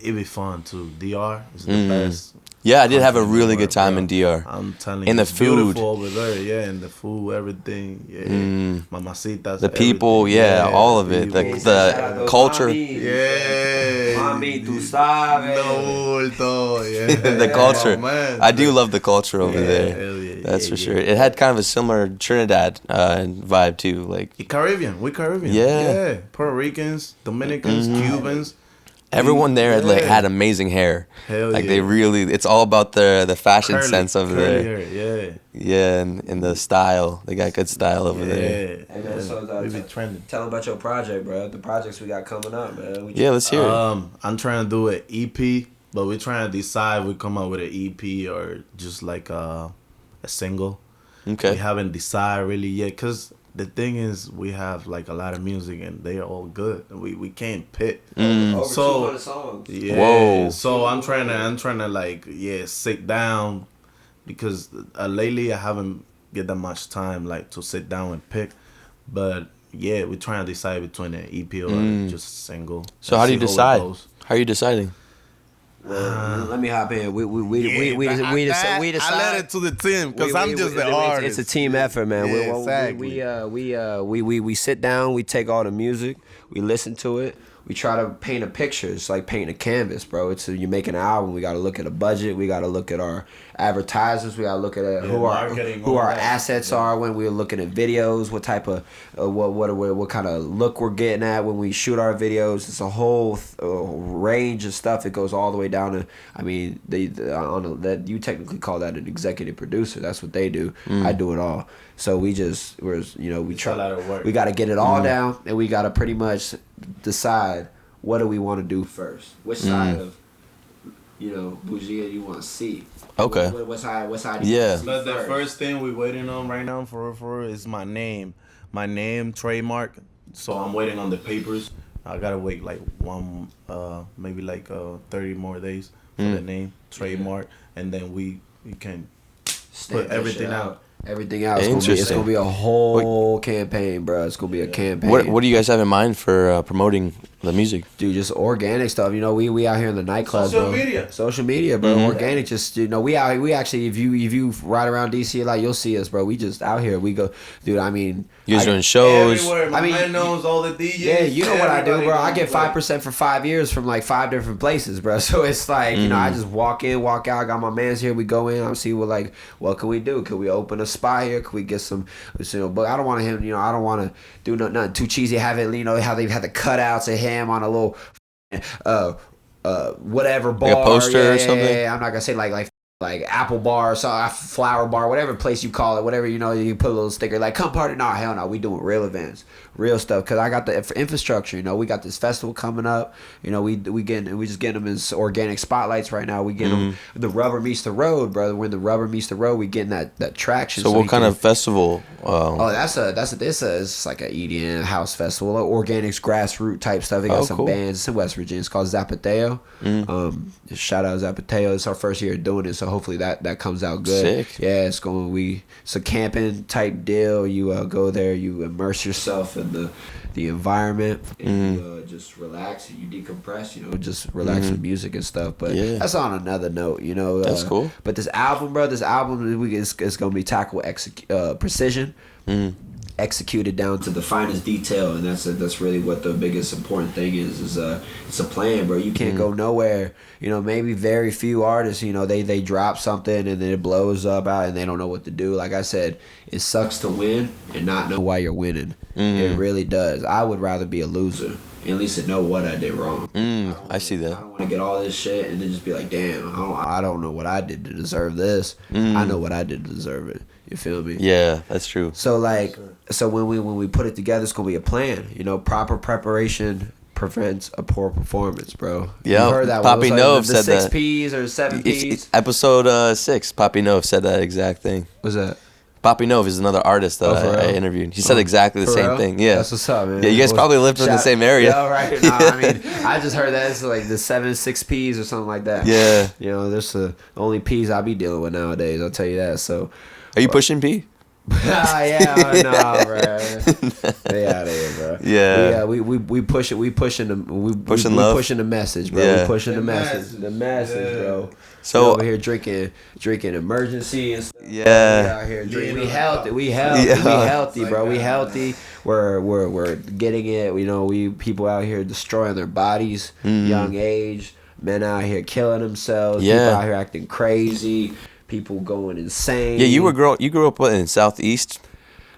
it be fun too. DR is the best. Yeah, I did have a really good time in DR. I'm telling you, in the food over there, in the food, everything, mamacitas, the people, all of it, the culture, mami, tú sabes, the culture. I do love the culture over there. That's for sure. It had kind of a similar Trinidad vibe too, like Caribbean. We Caribbean. Yeah, Puerto Ricans, Dominicans, Cubans. Everyone there like had amazing hair. Hell like yeah. they really, it's all about the fashion sense of curly the hair, yeah, and the style. They got good style over there. Hey man, so We be trending. tell them about your project, bro. The projects we got coming up, man. Yeah, let's hear it. I'm trying to do an EP, but we're trying to decide we come up with an EP or just like a single. Okay. We haven't decided really yet, cause the thing is we have like a lot of music and they are all good. We can't pick. Over So 200 songs. yeah. Whoa. So I'm trying to like sit down, because lately I haven't get that much time like to sit down and pick, but yeah, we're trying to decide between an EP or just a single. So and how do you see it decide? goes. How are you deciding? Let me hop in. We I decide. let it to the team because I'm just the artist. It's a team effort, man. Yeah, exactly. We sit down. We take all the music. We listen to it. We try to paint a picture. It's like painting a canvas, bro. You make an album. We got to look at a budget. We got to look at our advertisers. We got to look at who our assets are when we're looking at videos. What type of what kind of look we're getting at when we shoot our videos. It's a whole range of stuff. It goes all the way down to. I mean, that you technically call that an executive producer. That's what they do. I do it all. So we try. a lot of work. We got to get it all down, and we got to pretty much decide what do we want to do first. Which side of Bougie you want to see? Okay. What side? Do you want to see But the first? first thing we're waiting on right now for is my name. My name trademark. So I'm waiting on the papers. I gotta wait like maybe like 30 more days for the name trademark, and then we can Stamp put that everything shit out. Everything out. It's Interesting. gonna be a whole campaign, bro. It's gonna be a campaign. What do you guys have in mind for promoting the music? Dude, just organic stuff. We out here in the nightclubs, Social bro. media. Social media, bro. Organic. Just we actually if you ride around DC a lot, you'll see us, bro. We just out here. We go, dude. I mean, You guys doing shows? Everywhere. My man knows all the DJs. yeah, you know what I do, bro. I get everybody 5% for 5 years from like 5 different places, bro. So it's like I just walk in, walk out. I got my mans here. We go in. I'm see what can we do? Could we open a spot here? Could we get some? But I don't want him. I don't want to do nothing too cheesy. Have it, how they've had the cutouts of him on a little whatever bar, Like a poster or something? Yeah, I'm not gonna say like apple bar or something, flower bar, whatever place you call it, whatever, you put a little sticker like come party. No, hell no, we doing real events, real stuff, because I got the infrastructure. We got this festival coming up. We just getting them as organic spotlights right now. We getting them, the rubber meets the road, brother. When the rubber meets the road, we getting that traction. So what kind of festival? It's like an EDM house festival, like organics, grassroots type stuff. They got some cool. bands. It's in West Virginia. It's called Zapateo. Shout out Zapateo. It's our first year doing it, so hopefully that comes out good. Sick. Yeah, it's a camping type deal. You go there, you immerse yourself in the environment, and you just relax and you decompress. Just relax with music and stuff. But that's on another note. That's cool. But this album, bro, it's gonna be tackled precision. Executed down to the finest detail, and that's really what the biggest important thing is it's a plan, bro. You can't go nowhere. Maybe very few artists, they drop something and then it blows up out and they don't know what to do. Like I said, it sucks to win and not know why you're winning. It really does. I would rather be a loser, at least to know what I did wrong. I see that. I don't want to get all this shit and then just be like, damn, I don't know what I did to deserve this. I know what I did to deserve it. You feel me? Yeah, that's true. So when we put it together, it's gonna be a plan. Proper preparation prevents a poor performance, bro. Yeah, you heard that Papi one. Nove The said 6 that. P's or 7 P's. Episode 6, Papi Nove said that exact thing. What's that? Papi Nove is another artist that for I real? interviewed. He said exactly the For same real? thing. Yeah, That's what's up, man. Yeah, you guys probably lived in the same area. Yeah, right. No, I mean, I just heard that it's like the 6 P's or something like that. Yeah. There's the only P's I be dealing with nowadays. I'll tell you that. So. Are you pushing P? Yeah, no, bro. Stay out of here, bro. Yeah. We pushing love? pushing the message, bro. Yeah. We pushing the message, bro. So- we over here drinking emergency and stuff. Yeah. We out here drinking. We healthy, bro. We healthy. We're getting it. People out here destroying their bodies, young age. Men out here killing themselves. Yeah. People out here acting crazy. People going insane. Yeah, you grew up in Southeast?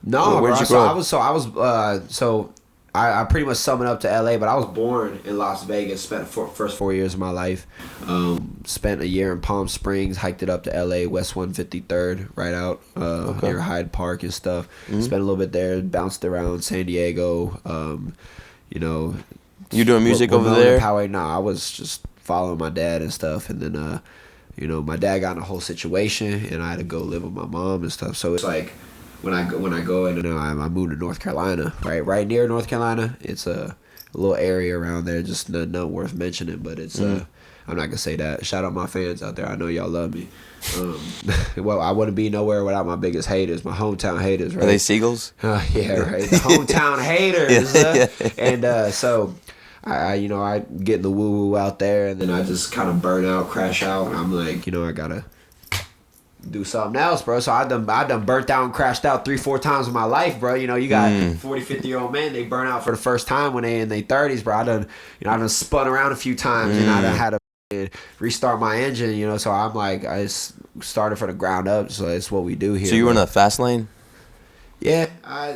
No, Where'd bro. you grow up? So I pretty much sum it up to LA, but I was born in Las Vegas, spent first 4 years of my life. Spent a year in Palm Springs, hiked it up to LA, West 153rd, right out near Hyde Park and stuff. Spent a little bit there, bounced around San Diego. You know, You doing music over there? I was just following my dad and stuff, and then you know, my dad got in a whole situation, and I had to go live with my mom and stuff. So it's like when I go and I moved to North Carolina, right near North Carolina. It's a little area around there, just not worth mentioning, but it's I'm not gonna say that. Shout out my fans out there. I know y'all love me. Well, I wouldn't be nowhere without my biggest haters, my hometown haters. Right? Are they seagulls? Yeah, right. The hometown haters. And so I get the woo woo out there, and then I just kind of burn out, crash out, and I'm like, I gotta do something else, bro. So I done burnt out and crashed out 3-4 times in my life, bro. You got 40-50-year-old men, they burn out for the first time when they in their 30s, bro. I done spun around a few times, and I done had to restart my engine, so I'm like, I just started from the ground up, so it's what we do here. So you were in the fast lane? Yeah, I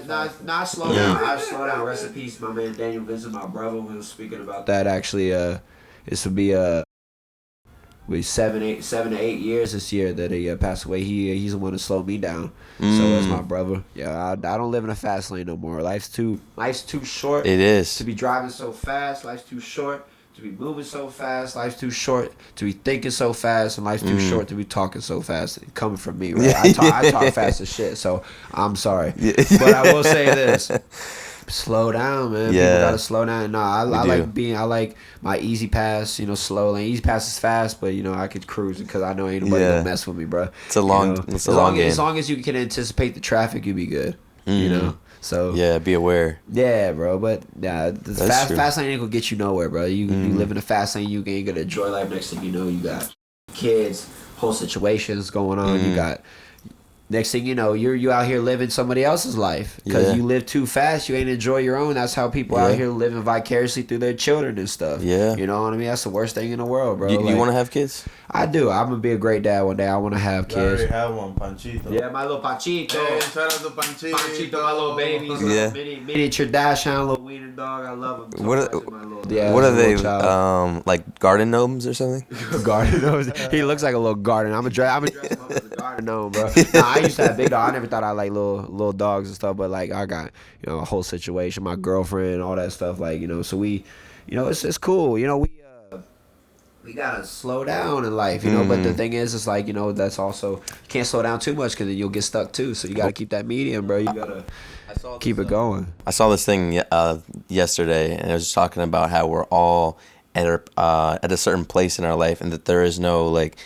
slow down. I slow down. Rest in peace, my man Daniel Vincent, my brother, was speaking about that. Actually, this would be 7 to 8 years this year that he passed away. He's the one to slow me down. So that's my brother. Yeah, I don't live in a fast lane no more. Life's too short. It is to be driving so fast. Life's too short to be moving so fast. Life's too short to be thinking so fast, and life's too short to be talking so fast. Coming from me, right? I talk fast as shit, so I'm sorry. But I will say this. Slow down, man. Yeah. People gotta slow down. No, I like my easy pass, slow lane. Easy pass is fast, but I could cruise because I know ain't nobody gonna mess with me, bro. It's a long game. As long as you can anticipate the traffic, you'll be good. So yeah, be aware. Yeah, bro. But the fast lane ain't gonna get you nowhere, bro. You live in a fast lane, you ain't gonna enjoy life. Next thing you know, you got kids, whole situations going on. You got. Next thing you know, you out here living somebody else's life because you live too fast. You ain't enjoy your own. That's how people out here living vicariously through their children and stuff. Yeah, you know what I mean. That's the worst thing in the world, bro. You want to have kids? I do. I'm gonna be a great dad one day. I want to have kids. I already have one, Panchito. Yeah, my little Panchito. Hey, shout out to Panchito. Panchito, my little baby. Yeah. Miniature Dachshund, little wiener dog. I love him. What are they? Like garden gnomes or something? Garden gnomes. He looks like a little garden. I'm gonna dress him up as a garden gnome, bro. I used to have big dogs. I never thought I like little dogs and stuff, but like I got a whole situation, my girlfriend, all that stuff. Like so we, it's cool. We gotta slow down in life, But the thing is, it's like that's also you can't slow down too much because then you'll get stuck too. So you gotta keep that medium, bro. You gotta keep it going. I saw this thing yesterday, and it was talking about how we're all at a certain place in our life, and that there is no like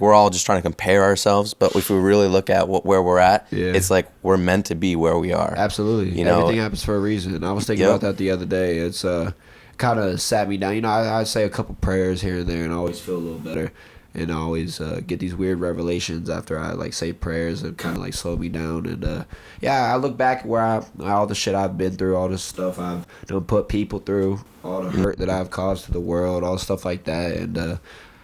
we're all just trying to compare ourselves, but if we really look at where we're at, it's like we're meant to be where we are. Absolutely. Everything happens for a reason. I was thinking about that the other day. It's kind of sat me down. I say a couple prayers here and there, and I always feel a little better. And I always get these weird revelations after I say prayers and kind of slow me down. And I look back at where all the shit I've been through, all the stuff I've put people through, all the hurt that I've caused to the world, all stuff like that.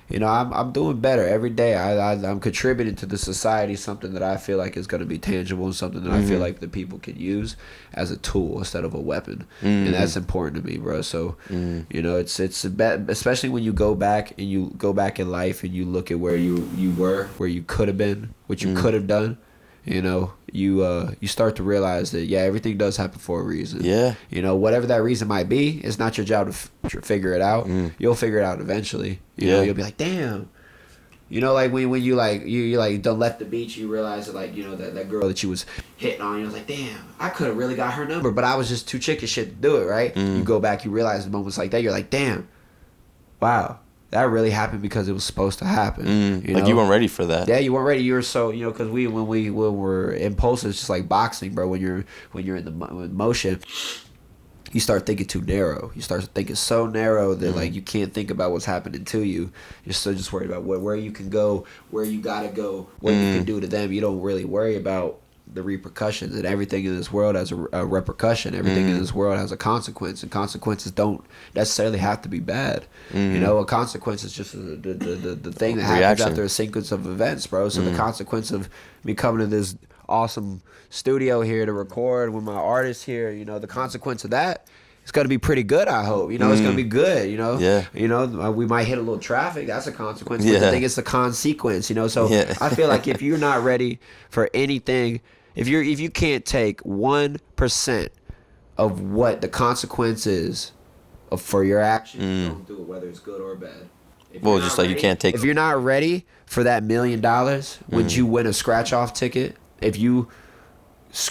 And I'm doing better every day. I'm contributing to the society, something that I feel like is going to be tangible and something that I feel like the people can use as a tool instead of a weapon. And that's important to me, bro. So, it's especially when you go back in life and you look at where you were, where you could have been, what you could have done. You start to realize that everything does happen for a reason. Yeah. Whatever that reason might be, it's not your job to figure it out. You'll figure it out eventually. You'll be like, damn. Like when you done left the beach, you realize that that girl that you was hitting on, you're like, damn, I could have really got her number, but I was just too chicken shit to do it, right? You go back, you realize moments like that, you're like, damn, wow. That really happened because it was supposed to happen. You weren't ready for that. Yeah, you weren't ready. You were so because when we're impulsive, it's just like boxing, bro. When you're in the motion, you start thinking too narrow. You start thinking so narrow that you can't think about what's happening to you. You're still just worried about where you can go, where you gotta go, what you can do to them. You don't really worry about the repercussions, and everything in this world has a repercussion. Everything in this world has a consequence, and consequences don't necessarily have to be bad. A consequence is just the thing that happens after a sequence of events, bro. So the consequence of me coming to this awesome studio here to record with my artists here. You know, the consequence of that, it's gonna be pretty good. I hope. You know, it's gonna be good. You know. Yeah. You know, we might hit a little traffic. That's a consequence. But Yeah. the thing is the consequence. You know. So Yeah. I feel like if you're not ready for anything, if you can't take 1% of what the consequence is for your action, don't do it, whether it's good or bad. Well, just like you can't take. If you're not ready for that $1 million, would you win a scratch off ticket? If you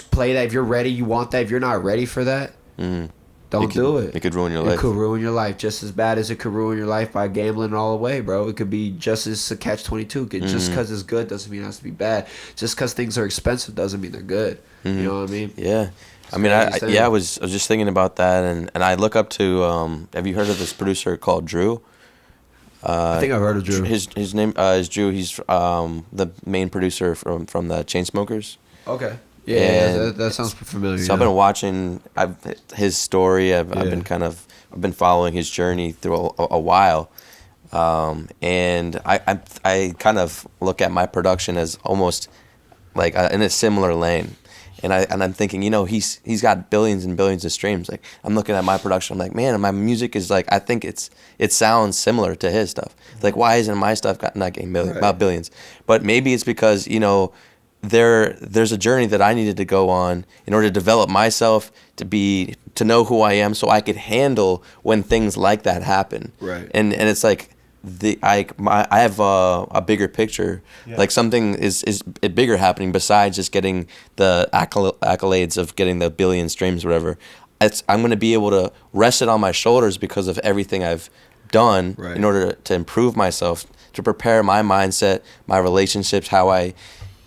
play that, if you're ready, you want that. If you're not ready for that, don't do it. It could ruin your life. It could ruin your life just as bad as it could ruin your life by gambling all the way, bro. It could be just as a catch-22. Just because it's good doesn't mean it has to be bad. Just because things are expensive doesn't mean they're good. You know what I mean? Yeah. I mean, I was just thinking about that, and I look up to. Have you heard of this producer called Drew? I think I've heard of Drew. His name is Drew. He's the main producer from the Chainsmokers. Okay. Yeah, that sounds familiar. So I've been watching his story. I've been following his journey through a while, and I kind of look at my production as almost like in a similar lane. And I'm thinking, you know, he's got billions and billions of streams. Like, I'm looking at my production, I'm like, man, my music is like, I think it sounds similar to his stuff. Like, why isn't my stuff not getting billions? But maybe it's because, you know, there's a journey that I needed to go on in order to develop myself, to know who I am, so I could handle when things like that happen. Right. And it's like, I have a bigger picture, like something is bigger happening besides just getting the accolades of getting the billion streams or whatever. I'm going to be able to rest it on my shoulders because of everything I've done in order to improve myself, to prepare my mindset, my relationships, how I,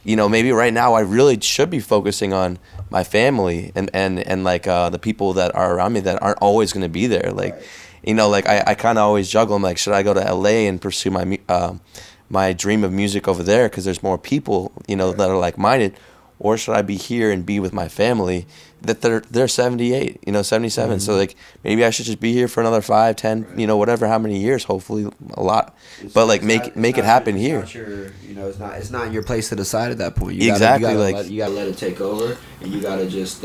you know, maybe right now I really should be focusing on my family and like the people that are around me that aren't always going to be there, like. You know, like I kind of always juggle. I'm like, should I go to LA and pursue my dream of music over there because there's more people, you know, that are like minded, or should I be here and be with my family that they're 78, you know, 77. So like maybe I should just be here for another 5, 10, you know, whatever, how many years, hopefully a lot. But like make it happen here. You know, it's not your place to decide at that point. You gotta let it take over, and you gotta just.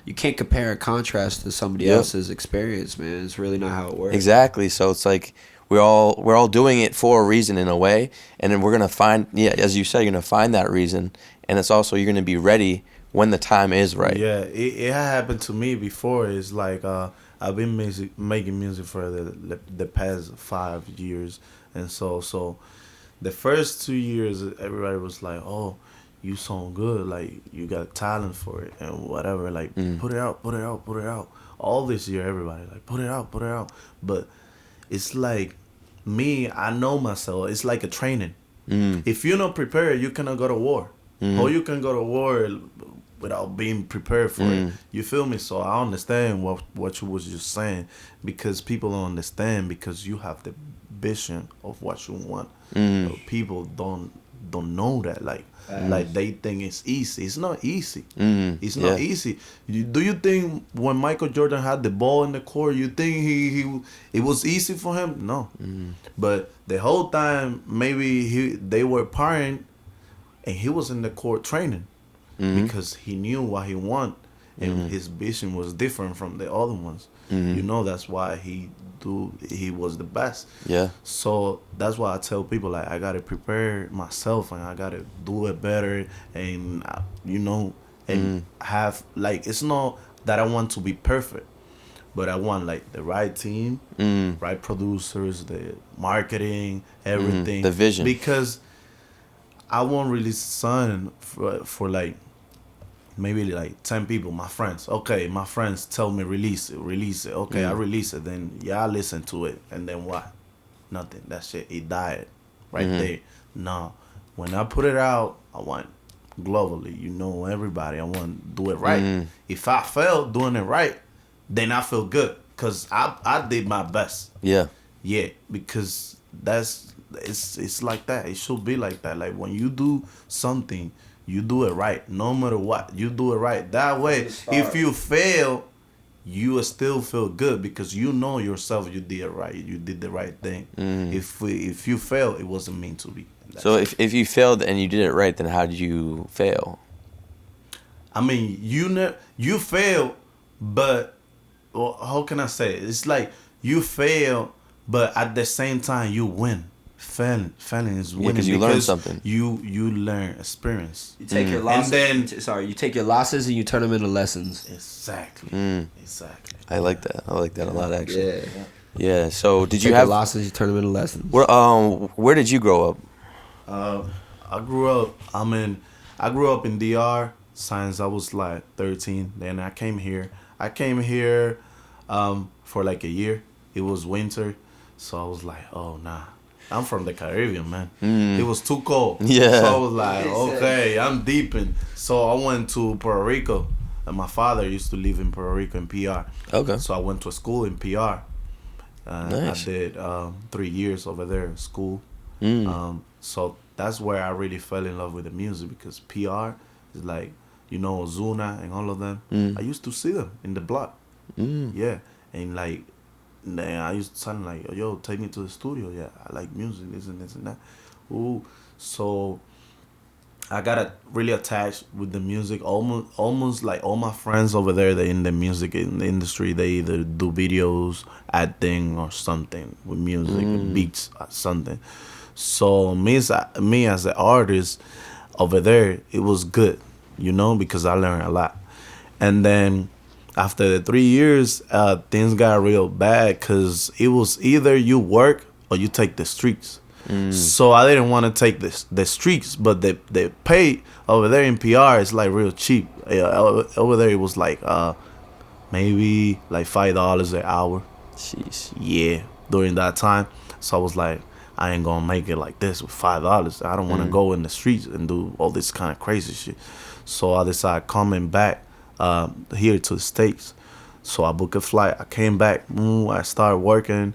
You can't compare and contrast to somebody else's experience, man. It's really not how it works. Exactly. So it's like we're all doing it for a reason in a way, and then we're gonna find, as you said, you're gonna find that reason, and it's also you're gonna be ready when the time is right. Yeah, it happened to me before. It's like I've been making music for the past 5 years, and so the first 2 years everybody was like, oh, you sound good, like you got talent for it and whatever, like put it out. All this year everybody like put it out. But it's like me, I know myself. It's like a training. If you're not prepared, you cannot go to war. Or you can go to war without being prepared for it. You feel me? So I understand what you was just saying, because people don't understand because you have the vision of what you want. People don't know that, like they think it's easy. It's not easy. It's not easy. Do you think when Michael Jordan had the ball in the court, you think he it was easy for him? No. But the whole time maybe they were partying and he was in the court training because he knew what he wanted, and his vision was different from the other ones. You know, that's why he was the best. Yeah. So that's why I tell people, like, I gotta prepare myself and I gotta do it better, and you know, and have, like, it's not that I want to be perfect, but I want like the right team, right producers, the marketing, everything, the vision, because I won't release a song for like maybe like 10 people, my friends. Okay, my friends tell me release it. Okay, I release it. Then I listen to it, and then what? Nothing. That shit, it died right there. No, when I put it out, I want globally, you know, everybody. I want to do it right. If I fail doing it right, then I feel good because I did my best. Yeah, because it's like that. It should be like that. Like when you do something, you do it right, no matter what. You do it right. That way, if you fail, you will still feel good because you know yourself. You did it right. You did the right thing. If you fail, it wasn't meant to be. So if you failed and you did it right, then how did you fail? I mean, you fail, but well, how can I say it? It's like you fail, but at the same time you win. Failing is winning because you learn something. You learn experience. You take your losses. And then, you take your losses and you turn them into lessons. Exactly. Exactly. I like that. I like that a lot, actually. Yeah. Yeah. So did you Take have your losses? You turn them into lessons. where did you grow up? I grew up in DR since I was like 13. Then I came here. For like a year. It was winter, so I was like, oh nah. I'm from the Caribbean, man. It was too cold. Yeah. So I was like, okay, I'm deep in. So I went to Puerto Rico. And my father used to live in Puerto Rico in PR. Okay. So I went to a school in PR. Nice. I did 3 years over there in school. So that's where I really fell in love with the music, because PR is like, Ozuna and all of them. I used to see them in the block. Yeah. And like, then I used to tell him like, yo, take me to the studio. Yeah, I like music, this and that. Ooh, so I got really attached with the music. Almost like all my friends over there, they in the music in the industry. They either do videos, acting, or something with music, beats, or something. So me as an artist over there, it was good, because I learned a lot. And then after the 3 years, things got real bad, because it was either you work or you take the streets. So I didn't want to take the streets, but the pay over there in PR is like real cheap. Over there it was like maybe like $5 an hour. Jeez. Yeah, during that time. So I was like, I ain't gonna make it like this with $5. I don't want to go in the streets and do all this kind of crazy shit. So I decided coming back here to the States. So I booked a flight. I came back. I started working.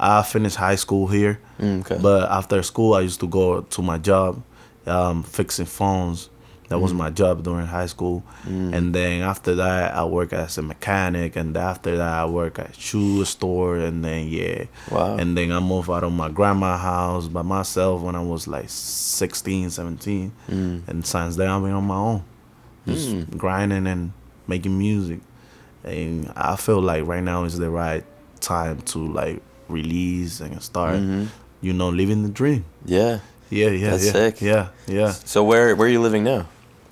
I finished high school here. Okay. But after school, I used to go to my job, fixing phones. That was my job during high school. And then after that, I work as a mechanic. And after that, I work at a shoe store. And then, yeah. Wow. And then I moved out of my grandma's house by myself when I was like 16, 17. And since then, I've been on my own. Just grinding and making music. And I feel like right now is the right time to like release and start, living the dream. Yeah. Yeah. That's sick. Yeah. So where are you living now?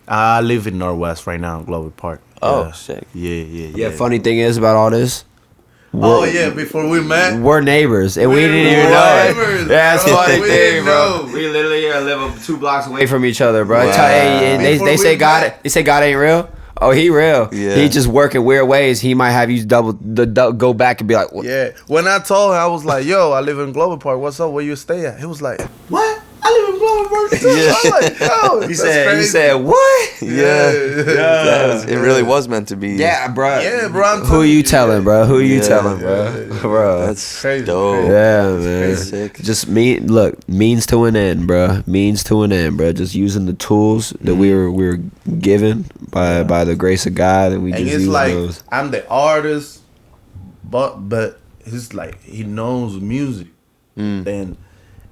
I live in Northwest right now, Glover Park. Oh, Yeah. sick. Yeah. Funny thing is about all this. Before we met, We're neighbors, and we didn't even know it. That's funny We thing, didn't bro. know. We literally live 2 blocks away from each other, bro. Wow. They Before say we God. met. They say God ain't real. Oh, he real. Yeah. He just working weird ways. He might have you go back and be like, what? Yeah. When I told him, I was like, yo, I live in Glover Park. What's up? Where you stay at? He was like, what? I live in Glover Park too. Yeah. I'm like, yo, He that's said, crazy. what? Yeah. It really was meant to be. Yeah, bro. Yeah, bro. I'm Who you telling, bro? Who you Yeah. telling, bro? Bro. That's Crazy, dope. crazy. Yeah, man. That's sick. Just means to an end, bro. Means to an end, bro. Just using the tools that we were given by the grace of God, and we And just it's use like those. I'm the artist, but he's like he knows music. Then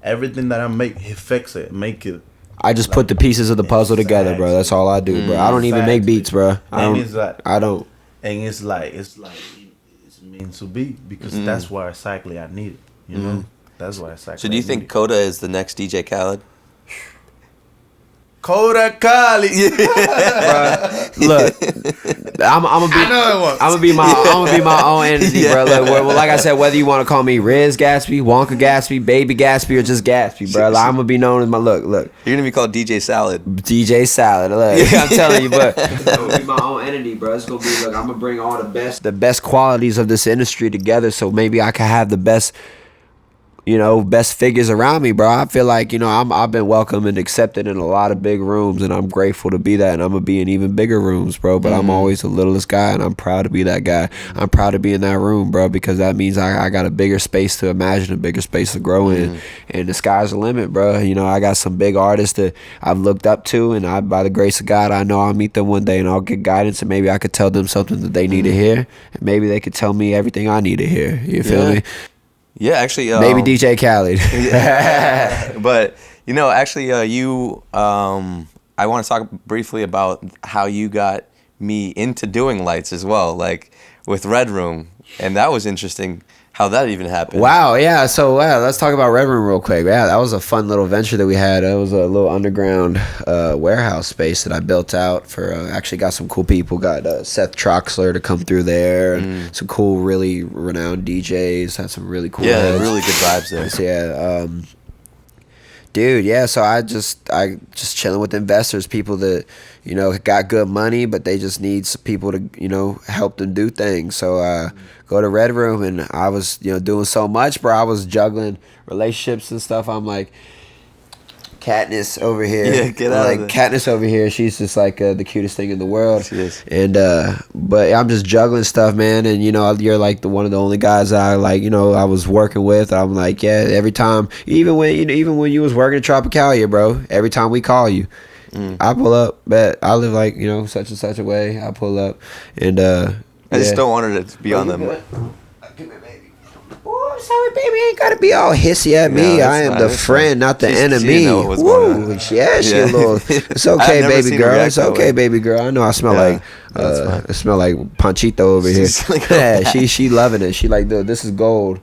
everything that I make, he fix it, make it. I just put the pieces of the puzzle together, bro. That's all I do, bro. I don't even make beats, bro. And it's like, I don't. and it's meant to be, because that's why exactly I need it. You know, that's why exactly. So do you think Koda is the next DJ Khaled? Koda Kali? Look, I'm gonna be my own entity, bro. Look, well, like I said, whether you want to call me Riz Gatsby, Wonka Gatsby, Baby Gatsby, or just Gatsby, bro, like, I'm gonna be known as my look. You're gonna be called DJ Salad. DJ Salad. Look, I'm telling you, but it's gonna be my own entity, bro. It's gonna be I'm gonna bring all the best qualities of this industry together, so maybe I can have the best figures around me, bro. I feel like, I've been welcomed and accepted in a lot of big rooms, and I'm grateful to be that, and I'm gonna be in even bigger rooms, bro. But I'm always the littlest guy, and I'm proud to be that guy. I'm proud to be in that room, bro, because that means I got a bigger space to imagine, a bigger space to grow in, and the sky's the limit, bro. I got some big artists that I've looked up to, and by the grace of God, I know I'll meet them one day, and I'll get guidance, and maybe I could tell them something that they need to hear, and maybe they could tell me everything I need to hear. You feel me? Yeah, actually. Maybe DJ Khaled. But actually, you. I want to talk briefly about how you got me into doing lights as well, like with Red Room, and that was interesting. How that even happened? Wow, yeah. So let's talk about Red Room real quick. Yeah, that was a fun little venture that we had. It was a little underground warehouse space that I built out for. Actually, got some cool people. Got Seth Troxler to come through there, and some cool, really renowned DJs. Had some really cool. Yeah, really good vibes there. So, yeah, dude. Yeah. So I just chilling with investors, people that got good money, but they just need some people to help them do things. So go to Red Room, and I was doing so much, bro. I was juggling relationships and stuff. I'm like, Katniss over here. Yeah, get out of there. Katniss over here. She's just like the cutest thing in the world. She is. And but I'm just juggling stuff, man. And you're like one of the only guys that I like. I was working with. I'm like, yeah. Every time, even when you was working at Tropicalia, bro. Every time we call you, I pull up. Bet I live like such and such a way. I pull up, and I just don't want her to be on them. Come here, baby. Oh, I'm sorry, baby. Ain't gotta be all hissy at me. No, I am the friend, not the She enemy. didn't know what was going on. Yeah, she a little. It's okay, never baby seen her girl. react It's that okay, way. baby girl. I know I smell Yeah, that's fine. I smell like Panchito over here. She's like, Yeah, she loving it. She like, dude, this is gold.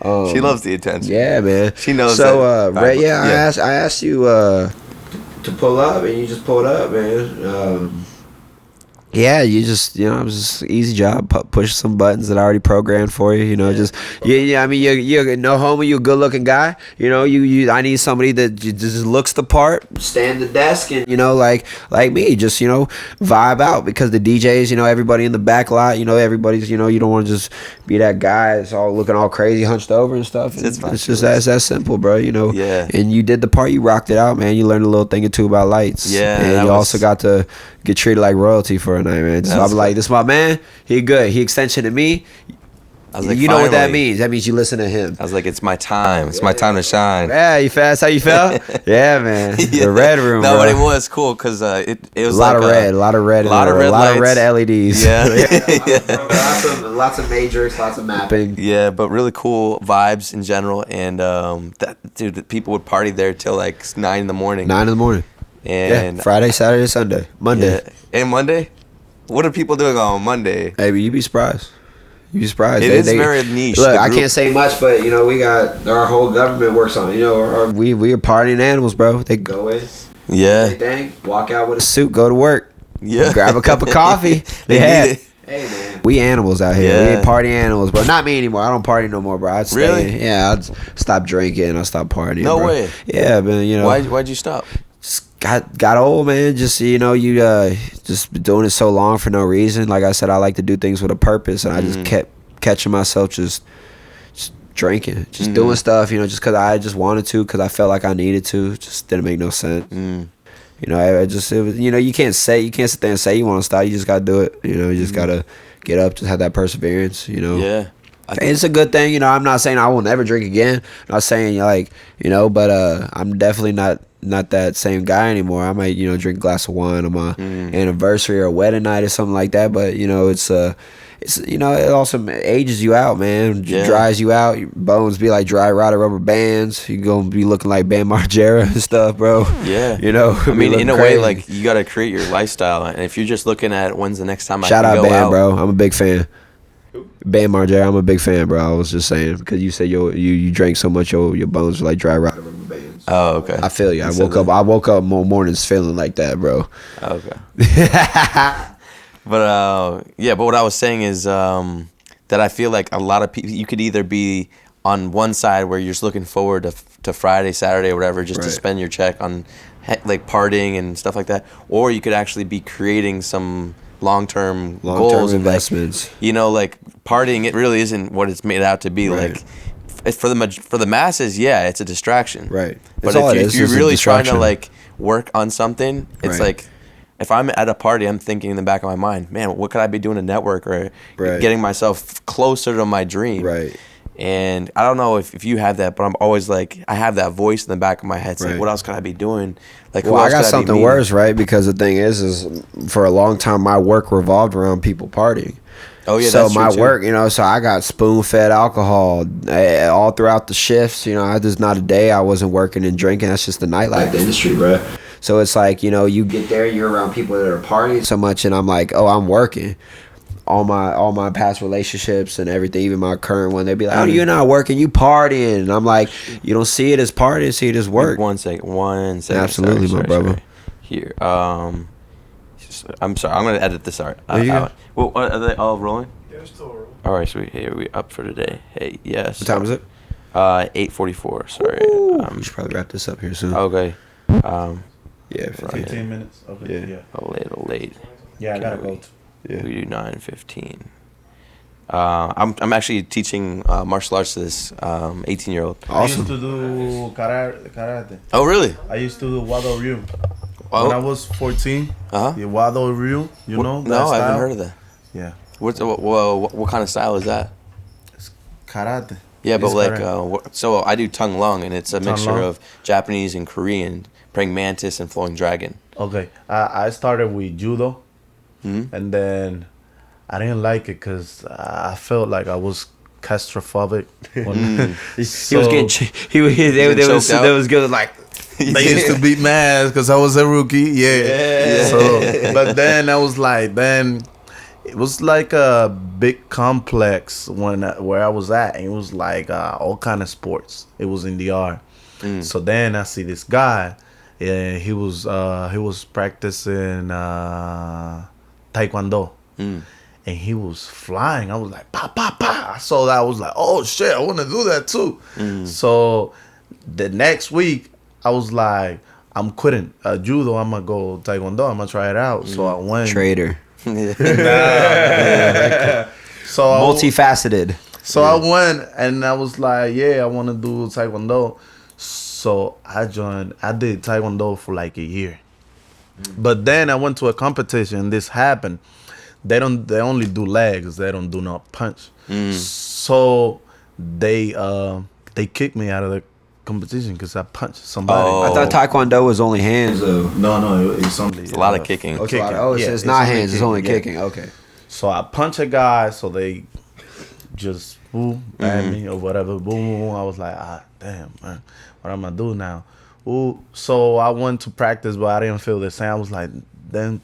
She loves the attention. Yeah, man. She knows So, that. Ray, I asked you to pull up, and you just pulled up, man. Yeah, you just it was just easy job. Push some buttons that I already programmed for you. I mean, you're no homo. You're a good looking guy. I need somebody that just looks the part, stand the desk, and like me, just vibe out, because the DJs, everybody in the back lot, everybody's, you don't want to just be that guy that's all looking all crazy, hunched over and stuff. It's fine. It's just that simple, bro. Yeah. And you did the part. You rocked it out, man. You learned a little thing or two about lights. Yeah, and you also got to get treated like royalty for a night, man. I'm like, this is my man. He good. He extension to me. I was like, you know what that finally. means? That means you listen to him. I was like, it's my time. It's my time to shine. Yeah, you fast? How you felt? Yeah, man. Yeah. The Red Room, No, bro. but it was cool because it was a lot like of red, a lot of red, lot of red LEDs. Yeah. lots of matrix, lots of mapping. Yeah, but really cool vibes in general, and dude, people would party there till like 9 in the morning. 9 in the morning. And Friday, Saturday, Sunday, Monday. Yeah. And Monday, what are people doing on Monday? Hey, but you'd be surprised. You'd be surprised. It is very niche. Look, the I group. can't say much, but we got our whole government works on. We are partying animals, bro. They go in, Yeah, they thing, walk out with a suit, go to work, yeah. grab a cup of coffee. They Yeah. need it. Hey man, we animals out here. Yeah. We ain't party animals, bro. Not me anymore. I don't party no more, bro. I'd stay. Really? Yeah, I'd stop drinking. I'll stop partying. No bro. way. Yeah, man. Why'd you stop? Just got old, man. Just you just been doing it so long for no reason. Like I said, I like to do things with a purpose, and I just kept catching myself just drinking, just doing stuff, just because I just wanted to, because I felt like I needed to. Just didn't make no sense. I just it was, you can't sit there and say you want to stop. You just gotta do it. You just gotta get up, just have that perseverance. Yeah. It's a good thing. I'm not saying I will never drink again. I'm not saying but I'm definitely not that same guy anymore. I might drink a glass of wine on my anniversary or wedding night or something like that. But it's it also ages you out, man. Yeah. Dries you out. Your bones be like dry rotted rubber bands. You gonna be looking like Bam Margera and stuff, bro. Yeah. I mean, in a way, like, you got to create your lifestyle. And if you're just looking at when's the next time Shout I can out go Bam, out. bro. I'm a big fan. Bam Margera, I'm a big fan, bro. I was just saying, because you said you drank so much, your bones are like dry rotted rubber bands. Oh, okay. I feel you. I said woke up more mornings feeling like that, bro. Okay. But but what I was saying is that I feel like a lot of people, you could either be on one side where you're just looking forward to Friday, Saturday, or whatever, just to Right. spend your check on like partying and stuff like that, or you could actually be creating some long-term goals, investments. like partying. It really isn't what it's made out to be. Right. Like for the masses, yeah, it's a distraction. Right. But That's all it if is, you're is a really trying to distraction. like work on something, it's Right. like, if I'm at a party, I'm thinking in the back of my mind, man, what could I be doing to network or Right. getting myself closer to my dream? Right. And I don't know if you have that, but I'm always like, I have that voice in the back of my head saying, Right. what else could I be doing? Like, Well, who I else got could something be meeting? worse, right? Because the thing is for a long time, my work revolved around people partying. Oh yeah, So that's true my too. work, so I got spoon-fed alcohol all throughout the shifts. There's not a day I wasn't working and drinking. That's just the nightlife industry, bro. So it's like, you get there, you're around people that are partying so much, and I'm like, oh, I'm working. All my past relationships and everything, even my current one, they'd be like, oh, you're not working, you partying. And I'm like, you don't see it as partying, see it as work. One second. Absolutely, my brother. Sorry. Here, I'm sorry. I'm gonna edit this out. Yeah. Well, are they all rolling? Yeah, it's still rolling. All right, sweet. Hey, are we up for today? Hey, yes. What time is it? 8:44. Sorry. We should probably wrap this up here soon. Okay. Yeah, 15 minutes. Okay. Yeah. A little late. Yeah, I gotta go. Yeah. We do 9:15. I'm actually teaching martial arts to this 18-year-old. I used Awesome. to do karate. Oh really? I used to do Wado Ryu. Oh. When I was 14, Uh-huh. the Wado Ryu, you know that No, I haven't style? heard of that. Yeah, What kind of style is that? karate. Yeah, but It's like, karate. so I do Tung Lung, and it's a Tung mixture Lung? of Japanese and Korean, praying mantis and flowing dragon. Okay, I started with judo, Mhm. and then I didn't like it because I felt like I was claustrophobic. When, He was getting they was good like They used to beat my ass because I was a rookie. Yeah. So, but then I was like, it was like a big complex where I was at, and it was like all kind of sports. It was in the R. So then I see this guy, and he was practicing taekwondo, and he was flying. I was like, pa pa pa. I saw that. I was like, oh shit, I want to do that too. So the next week, I was like, I'm quitting judo. I'm gonna go taekwondo. I'm gonna try it out. So I went. trader. So Multifaceted. So I went and I was like, yeah, I want to do taekwondo. So I joined. I did taekwondo for like a year, but then I went to a competition. This happened. They only do legs. They don't do no punch. So they kicked me out of the competition because I punched somebody. Oh. I thought Taekwondo was only hands though. No, it's only a lot of kicking. Oh, Kicking. so Yeah, it's not only hands, it's only kicking, yeah. kicking. Okay. So I punch a guy, so they just boom at me or whatever. Boom, boom, boom. I was like, damn, man, what am I do now? Ooh. So I went to practice, but I didn't feel the same. I was like, then,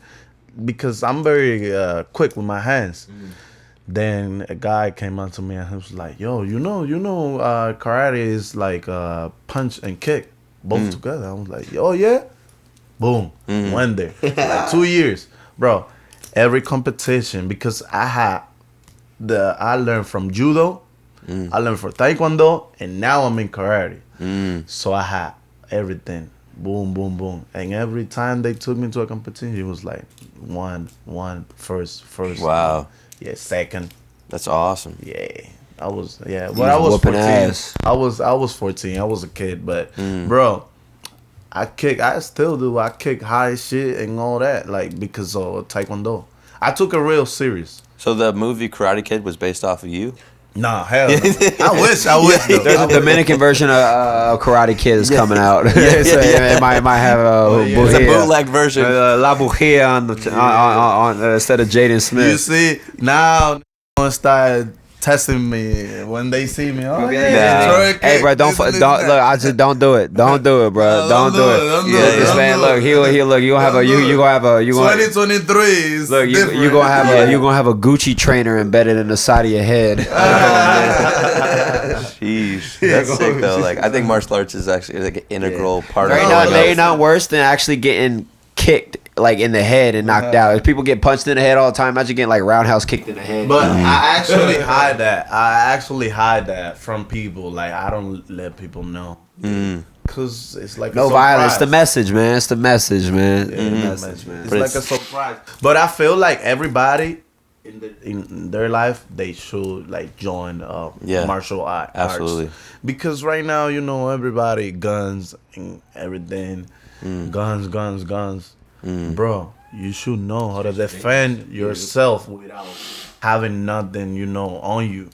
because I'm very quick with my hands. Then a guy came up to me and he was like, yo, karate is like punch and kick both together. I was like, oh yeah? Boom. Went there. Like 2 years. Bro, every competition, because I learned from judo, I learned from taekwondo, and now I'm in karate. So I had everything. Boom, boom, boom. And every time they took me to a competition, it was like first. Wow. Yeah, second. That's awesome. Yeah. I was was I was whooping 14. ass. I was 14. I was a kid, but bro, I still do. I kick high shit and all that, like, because of taekwondo. I took it real serious. So the movie Karate Kid was based off of you? Nah, hell no. I wish though. There's a Dominican version of Karate Kid is coming out. It might have a It's a bootleg version. La Bujia on instead of Jaden Smith. You see, now gonna start testing me when they see me. Oh, Hey, bro, don't look. I just don't do it. Don't do it, bro. Don't do it. This man, look, he look. You gonna have a 2023. Look, you gonna have a Gucci trainer embedded in the side of your head. Jeez, that's sick though. Like, I think martial arts is actually like an integral part of They're not worse than actually getting kicked like in the head and knocked out. If people get punched in the head all the time, imagine getting like roundhouse kicked in the head. But I actually hide that. I actually hide that from people. Like, I don't let people know. Cause it's like no a violence. surprise. The message, man. It's the message, man. Yeah, the message, man. It's like a surprise. But I feel like everybody in their life, they should like join martial arts. Absolutely. Because right now, everybody guns and everything. Guns. Bro, you should know how to defend yourself without having nothing, on you.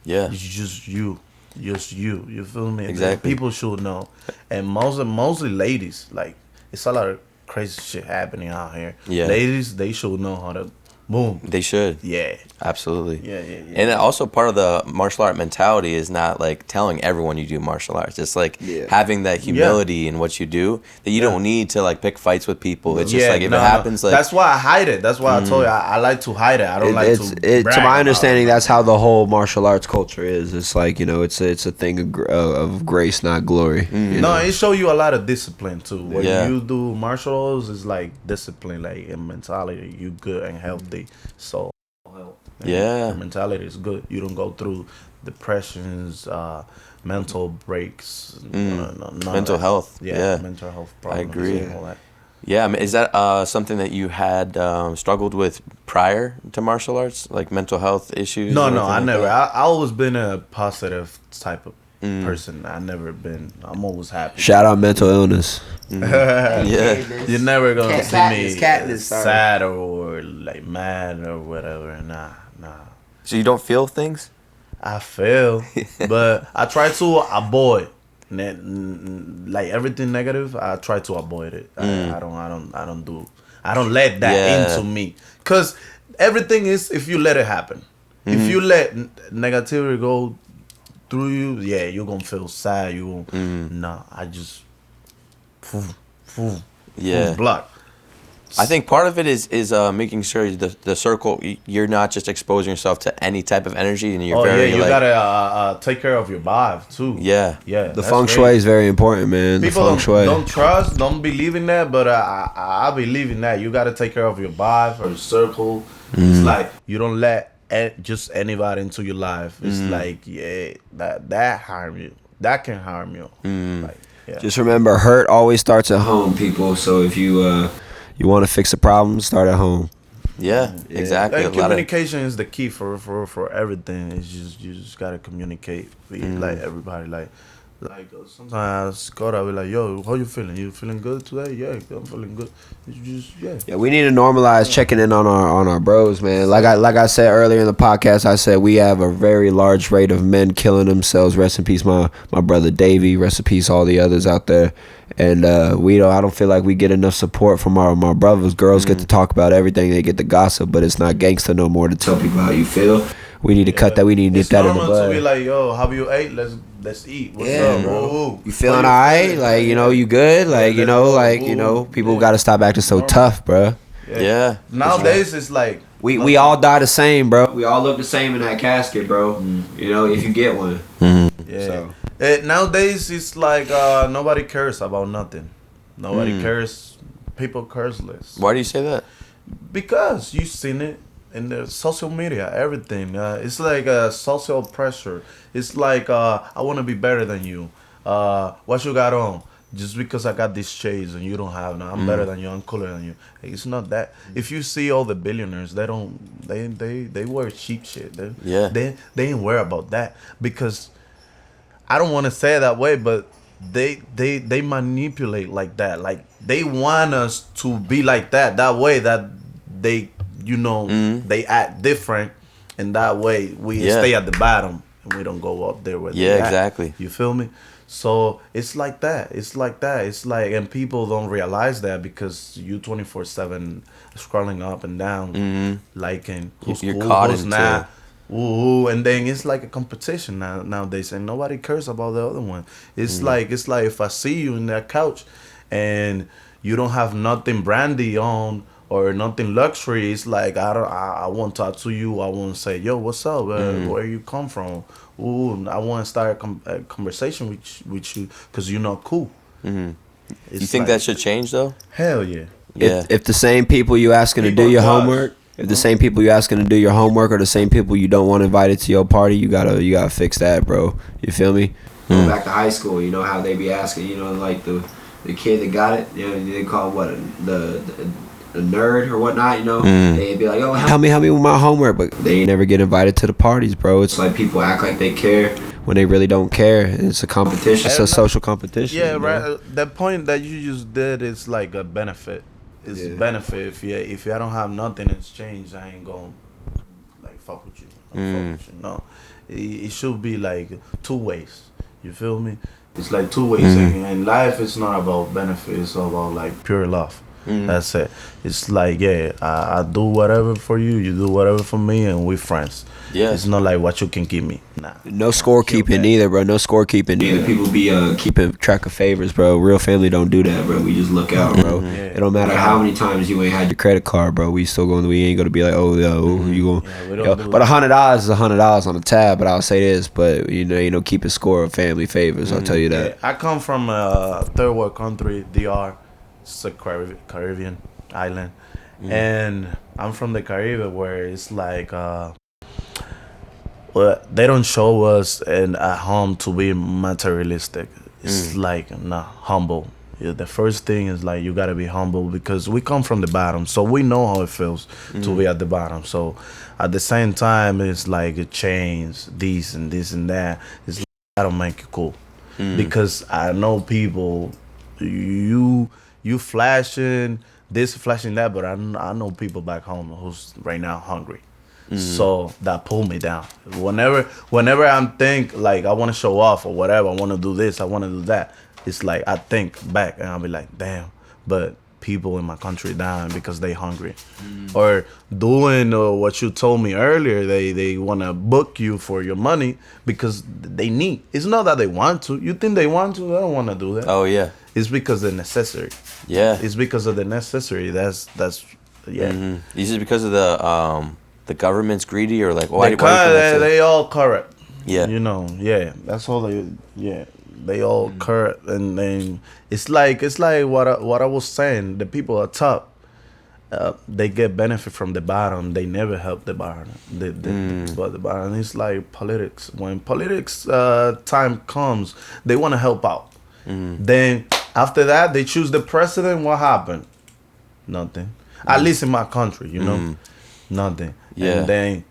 Yeah. It's just you. Just you. You feel me? Exactly. People should know. And mostly ladies, like, it's a lot of crazy shit happening out here. Yeah. Ladies, they should know how to boom. They should. Yeah. Absolutely. Yeah. And also part of the martial art mentality is not like telling everyone you do martial arts. It's like having that humility in what you do, that you don't need to like pick fights with people. It's just like if it happens, like that's why I hide it. That's why I told you I like to hide it. I don't like to. To my understanding, that's how the whole martial arts culture is. It's like, you know, it's a thing of grace, not glory. You know? It show you a lot of discipline too. When you do martial arts, it's like discipline, like in mentality. You good and healthy, so. Yeah, your mentality is good. You don't go through depressions, mental breaks, mental health. Yeah, mental health problems. I agree. And all that. Yeah, I mean, is that something that you had struggled with prior to martial arts, like mental health issues? No, I never. I always been a positive type of person. I'm always happy. Shout out mental illness. Yeah, you're never gonna see me sad or like mad or whatever. Nah. So you don't feel things? I feel, but I try to avoid like everything negative. I try to avoid it. I don't let that into me, cause everything is if you let it happen. If you let negativity go through you, you're gonna feel sad. You won't. I just block. I think part of it is making sure the circle, you're not just exposing yourself to any type of energy, and you're you gotta take care of your vibe too. Yeah. The feng shui is very important, man. People don't believe in that, but I believe in that. You gotta take care of your vibe or your circle. It's like you don't let just anybody into your life. It's like that harm you. That can harm you. Like, just remember, hurt always starts at home, people. So if you want to fix a problem, start at home. Yeah, exactly. And communication is the key for everything. It's just you just gotta communicate with like everybody. Like sometimes Koda be like, "Yo, how you feeling? You feeling good today?" Yeah, I'm feeling good. It's just we need to normalize checking in on our bros, man. Like I said earlier in the podcast, I said we have a very large rate of men killing themselves. Rest in peace, my brother Davey. Rest in peace, all the others out there. And I don't feel like we get enough support from our brothers. Girls get to talk about everything. They get to gossip, but it's not gangsta no more to tell people how you feel. We need to cut that. We need to get that in the blood. To be like, yo, have you ate? Let's eat. What's up, bro? You feeling alright? Like, you know, you good? Like, you know, people got to stop acting so tough, bro. Yeah. Nowadays, it's like we all die the same, bro. We all look the same in that casket, bro. You know, if you get one. Yeah. So. Nowadays, it's like nobody cares about nothing. Nobody cares. People curseless. Why do you say that? Because you've seen it in the social media, everything. It's like social pressure. It's like I want to be better than you. What you got on? Just because I got these shades and you don't have none, I'm better than you. I'm cooler than you. It's not that. If you see all the billionaires, they wear cheap shit. They ain't worry about that because. I don't want to say it that way, but they manipulate like that. Like they want us to be like that way that they they act different, and that way we stay at the bottom and we don't go up there with exactly. You feel me? So it's like that. It's like, and people don't realize that because you 24/7 scrolling up and down, liking who's you're cool, caught who's into not. Ooh, and then it's like a competition nowadays, and nobody cares about the other one. It's like if I see you in that couch, and you don't have nothing brandy on or nothing luxury, it's like I won't talk to you. I won't say, yo, what's up? Where you come from? Ooh, I want to start a conversation with you because you're not cool. You think that should change though? Hell yeah. If the same people you asking to do your homework. If the same people you asking to do your homework are the same people you don't want invited to your party, you gotta fix that, bro. You feel me? Go back to high school, you know how they be asking, you know, like the kid that got it, you know, they call the nerd or whatnot, you know. They'd be like, oh, help me with my homework, but they never get invited to the parties, bro. It's like people act like they care when they really don't care. It's a competition. It's a social competition. Yeah, right. That point that you just did is like a benefit. It's benefit if I don't have nothing in exchange, I ain't gonna like fuck with you. No, it should be like 2 ways. You feel me? It's like 2 ways, and life is not about benefit. It's about like pure love. That's it. It's like, yeah, I do whatever for you, you do whatever for me, and we friends. Yeah. It's not like what you can give me. Nah. No scorekeeping either, bro. No scorekeeping either. People be keeping track of favors, bro. Real family don't do that, bro. We just look out, bro. It don't matter how many times you ain't had your credit card, bro. We still going. We ain't gonna be like, oh, yo, you going. Yeah, we don't do but $100 is $100 on the tab. But I'll say this, but keep a score of family favors. I'll tell you that. Yeah, I come from a third world country, DR. It's a Caribbean island, and I'm from the Caribbean where it's like. Well, they don't show us at home to be materialistic. It's like humble. Yeah, the first thing is like you gotta be humble because we come from the bottom, so we know how it feels to be at the bottom. So at the same time, it's like it change this and this and that. It's like, that don't make it cool because I know people you flashing this, flashing that, but I know people back home who's right now hungry. So that pulled me down. Whenever I'm think like I want to show off or whatever, I want to do this, I want to do that. It's like I think back and I'll be like, damn. But people in my country dying because they hungry, or doing what you told me earlier. They want to book you for your money because they need. It's not that they want to. You think they want to? They don't want to do that. Oh yeah. It's because they're necessary. Yeah. It's because of the necessary. That's yeah. Is it because of the government's greedy or like why they all corrupt. Yeah. That's all they all corrupt, and then it's like what I was saying. The people at top, they get benefit from the bottom. They never help the bottom. But the bottom, it's like politics. When politics time comes, they want to help out. Then after that, they choose the president. What happened? Nothing. At least in my country, nothing. Yeah. And then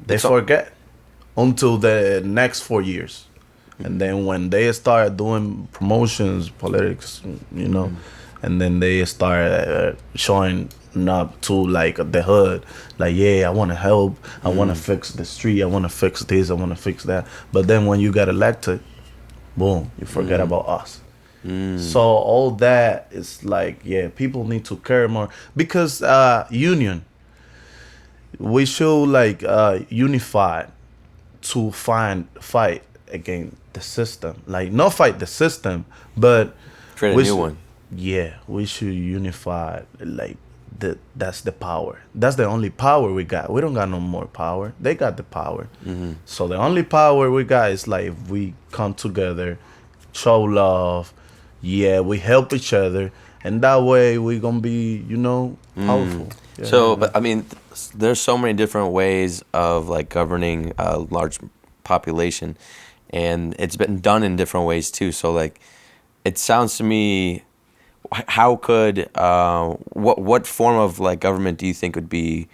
they forget until the next 4 years. And then when they start doing promotions, politics, and then they start showing up to like the hood, like, yeah, I want to help. I want to fix the street. I want to fix this. I want to fix that. But then when you get elected, boom, you forget about us. So all that is like, yeah, people need to care more because union. We should like unify to fight against the system. Like not fight the system, but create a new one. Yeah, we should unify. Like that's the power. That's the only power we got. We don't got no more power. They got the power. So the only power we got is like if we come together, show love. Yeah, we help each other, and that way we gonna be powerful. Yeah, so, but I mean, there's so many different ways of like governing a large population, and it's been done in different ways too. So, like, it sounds to me, how could what form of like government do you think would be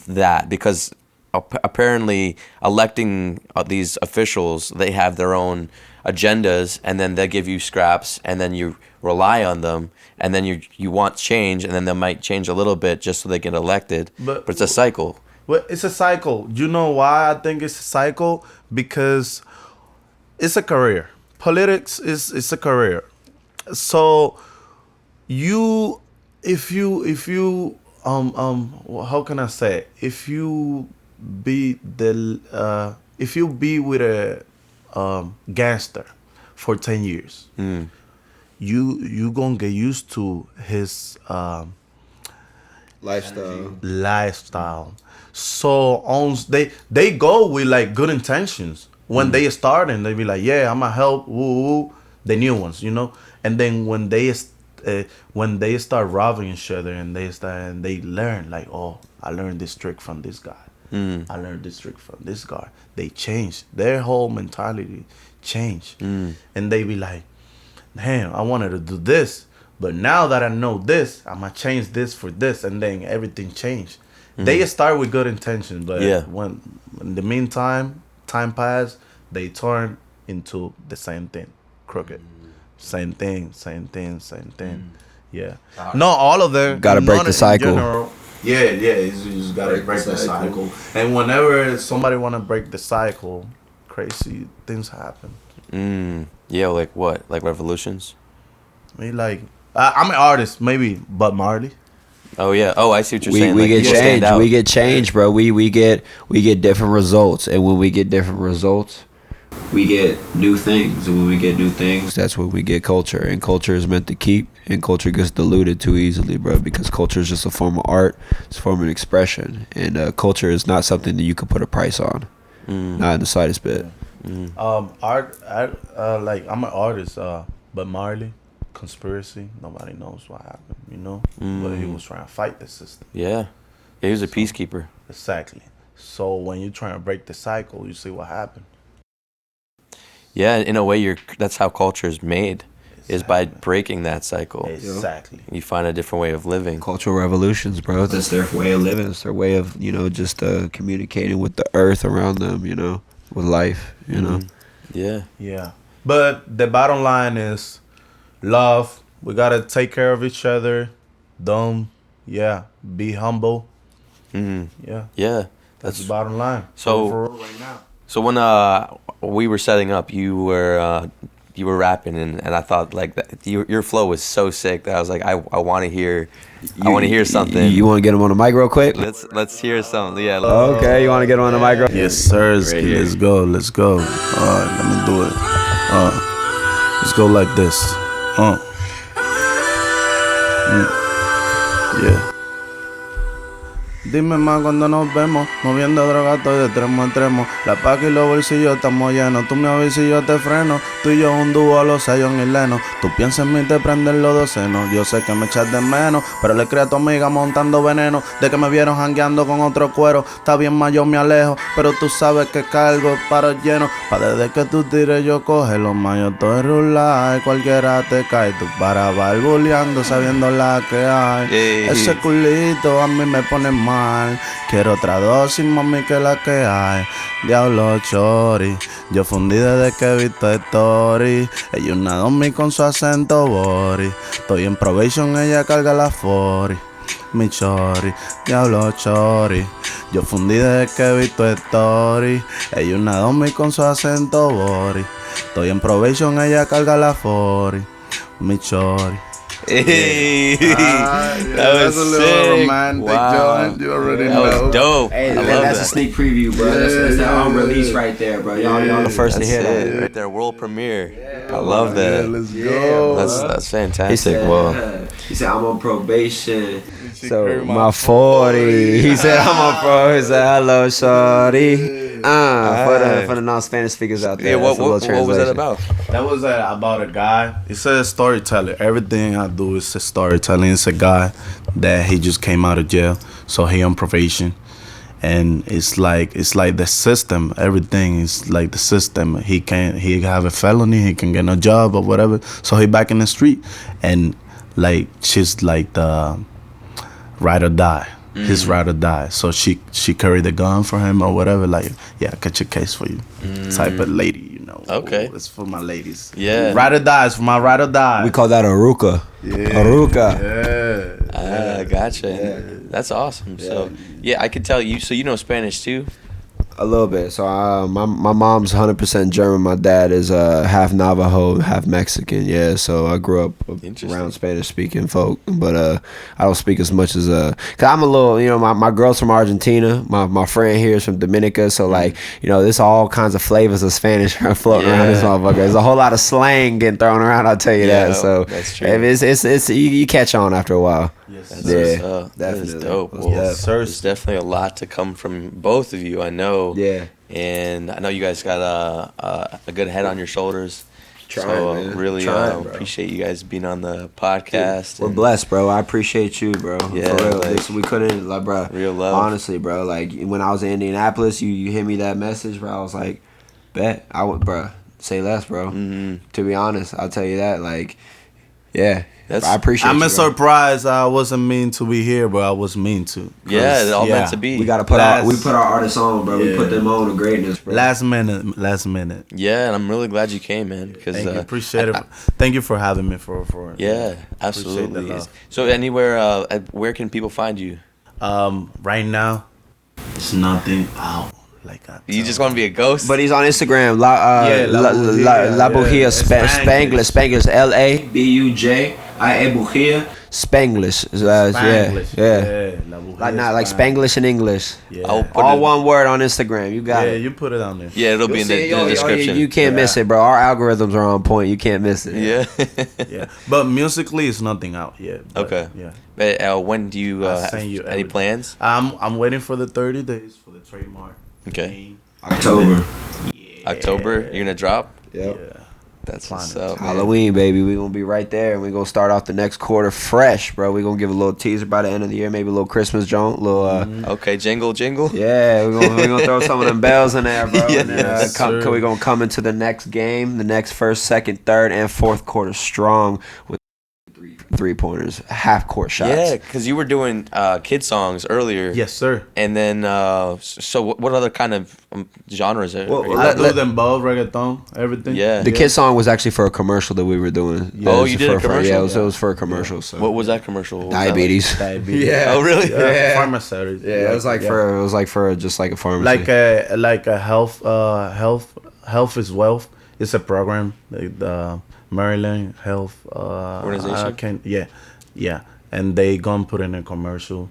that? Because apparently, electing these officials, they have their own agendas, and then they give you scraps, and then you rely on them, and then you want change, and then they might change a little bit just so they get elected. But it's a cycle. Well, it's a cycle. You know why I think it's a cycle? Because it's a career. Politics is a career. So if you how can I say? If you be with a gangster for 10 years, you gonna get used to his lifestyle. So they go with like good intentions. When they start and they be like, yeah, I'ma help the new ones, and then when they start robbing each other and they learn like, oh, I learned this trick from this guy. I learned this trick from this guy. They change. Their whole mentality change. And they be like, damn, I wanted to do this. But now that I know this, I'm going to change this for this. And then everything changed. They start with good intentions. But when in the meantime, time pass, they turn into the same thing. Crooked. Same thing. Yeah. Not all of them. Got to break the cycle. Yeah, you just gotta break the cycle. And whenever somebody wanna break the cycle, crazy things happen. Yeah, like what? Like revolutions? I mean, like I'm an artist, maybe, but Marley. Oh yeah. Oh, I see what you're saying. We Like, get you stand change. out. We get change, bro. We get different results, and when we get different results, we get new things. And when we get new things, that's when we get culture. And culture is meant to keep, and culture gets diluted too easily, bro. Because culture is just a form of art. It's a form of expression, and culture is not something that you can put a price on. Not in the slightest bit. Like I'm an artist, but Marley, conspiracy. Nobody knows what happened, you know. But he was trying to fight the system. Yeah. He was a peacekeeper. Exactly. So when you're trying to break the cycle, you see what happened. Yeah, in a way, that's how culture is made, is by breaking that cycle. Exactly. You find a different way of living. Cultural revolutions, bro. That's their way of living. It's their way of, just communicating with the earth around them, with life, Yeah. Yeah. But the bottom line is love. We got to take care of each other. Be humble. Yeah. Yeah. That's the bottom line. So- for real right now. So when we were setting up, you were rapping, and I thought like that, your flow was so sick that I was like, I want to hear something. You want to get him on the mic real quick? Let's hear something. Yeah. Okay, you want to get him on the mic? Yes, sir. Right here. Let's go. Let's go. All right, let me do it. Let's go like this. Yeah. Dime más cuando nos vemos, moviendo droga estoy de extremo a extremo. La paca y los bolsillos estamos llenos. Tú me avisas y yo te freno. Tú y yo un dúo, los sellos en Leno. Tú piensas en mí, te prenden los docenos. Yo sé que me echas de menos, pero le creo a tu amiga montando veneno. De que me vieron jangueando con otro cuero. Está bien más, yo me alejo, pero tú sabes que cargo paro lleno. Pa' desde que tú tires yo coge los más. Yo estoy rulado y cualquiera te cae. Tú para barbuleando sabiendo la que hay. Ey. Ese culito a mí me pone mal. Quiero otra dosis, mami, que la que hay. Diablo chori, yo fundí desde que he visto story. Ella una domi con su acento bori. Estoy en probation, ella carga la 40. Mi chori, diablo chori. Yo fundí desde que he visto story. Ella una domi con su acento bori. Estoy en probation, ella carga la 40. Mi chori. Hey, that was that's a little sick. romantic Wow. joint. You already That know. was dope. Hey, I love that's a that. sneak preview, bro. That's that unreleased right there, bro. Y'all the first to That's hear it, that. right there, world premiere. I love Yeah, that. let's go. That's He fantastic. said, Well, he said, I'm on probation. So carried my my 40. He said, I'm on pro. He said, hello, shorty. For the non-Spanish speakers out there. yeah. What that's a little was that translation. about? That was about a guy. It's a storyteller. Everything I do is a storytelling. It's a guy that he just came out of jail, so he on probation, and it's like the system. Everything is like the system. He have a felony. He can get no job or whatever. So he back in the street, and like she's like the ride or die. His ride or die. So she carried the gun for him or whatever. Like, yeah, I got your case for you. Type of lady, you know. Okay. Ooh, it's for my ladies. Yeah. Ride or die. It's for my ride or die. We call that Aruka. Yeah. Aruka. Yeah. Gotcha. That's awesome. So yeah, I could tell you. So you know Spanish too? A little bit. So my mom's 100% German. My dad is half Navajo, half Mexican. Yeah. So I grew up around Spanish speaking folk, but I don't speak as much as cause I'm a little, my girl's from Argentina. My friend here is from Dominica. So like, there's all kinds of flavors of Spanish floating around this motherfucker. There's a whole lot of slang getting thrown around. I'll tell you that. So that's true. It's you catch on after a while. That's that is definitely. dope. Most Well, definitely. there's definitely a lot to come from both of you. I know. Yeah. And I know you guys got a good head on your shoulders. Trying, so man. really Trying, bro. appreciate you guys being on the podcast. We're and blessed, bro. I appreciate you, bro. Yeah, For real. like, We couldn't, like, bro. real love. Honestly, bro. Like, when I was in Indianapolis, you hit me that message, bro. I was like, bet. I would, bro. Say less, bro. Mhm. To be honest, I'll tell you that. Like, yeah. I appreciate I'm you, bro. surprised I wasn't mean to be here, but I was mean to. Yeah, it all meant to be. We gotta put our artists on, bro. We put them on to greatness, bro. Last minute. Yeah, and I'm really glad you came, man. Because Thank you. Appreciate it. Thank you for having me for yeah, Appreciate absolutely. the love. So anywhere, where can people find you? Right now, it's nothing out. Like You just want to be a ghost? But he's on Instagram. La La Bujia, Bujia yeah. Spanglish. Spanglish. LABUJ. Bujia. Spanglish. Spanglish. Yeah. La Bujia Like not like Spanglish and English. Yeah. All one word on Instagram. You got Yeah, it. you put it on there. Yeah, it'll be in the description. You can't miss it, bro. Our algorithms are on point. You can't miss it. Yeah. Yeah, but musically, it's nothing out yet. But, Okay. Yeah. But when do you I'll have send you any everything. plans? I'm waiting for the 30 days for the trademark. Okay. October. October, you're gonna drop. Yep. Yeah. That's what's Planet. up. man. Halloween, baby. We gonna be right there, and we gonna start off the next quarter fresh, bro. We gonna give a little teaser by the end of the year, maybe a little Christmas joint, little. Okay, jingle. Yeah, we gonna throw some of them bells in there, bro. Yeah. And then, Yes, sir. we gonna come into the next game, the next first, second, third, and fourth quarter strong with 3-pointers, half court shots. Yeah, because you were doing kid songs earlier. Yes, sir. And then, so what other kind of genres are Well, you I doing? do them both, reggaeton, everything. Yeah. The kid song was actually for a commercial that we were doing. Yeah. Oh, It you was did a for- commercial? Yeah, it was for a commercial. So What was that commercial? What was that like? diabetes. Diabetes. Yeah. Oh, really? Yeah. Pharmaceutical. Yeah, it was like for just like a pharmacy. like a health is wealth. It's a program like the Maryland Health Organization? Yeah, and they gonna put in a commercial,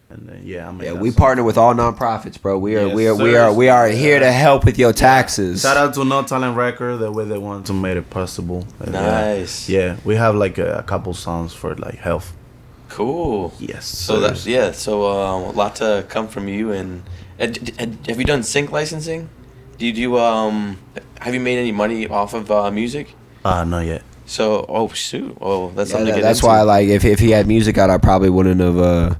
and then I mean, Yeah, we partner with all nonprofits, bro. We are Yes, we are sir. here to help with your taxes. Shout out to No Talent Record, the way they want to make it possible. And, Nice. Yeah, we have like a couple songs for like health. Cool. Yes. So that's So a lot to come from you. And have you done sync licensing? Do you do Have you made any money off of music? Not yet. So shoot, that's something to get That's into. why, like, if he had music out, I probably wouldn't have,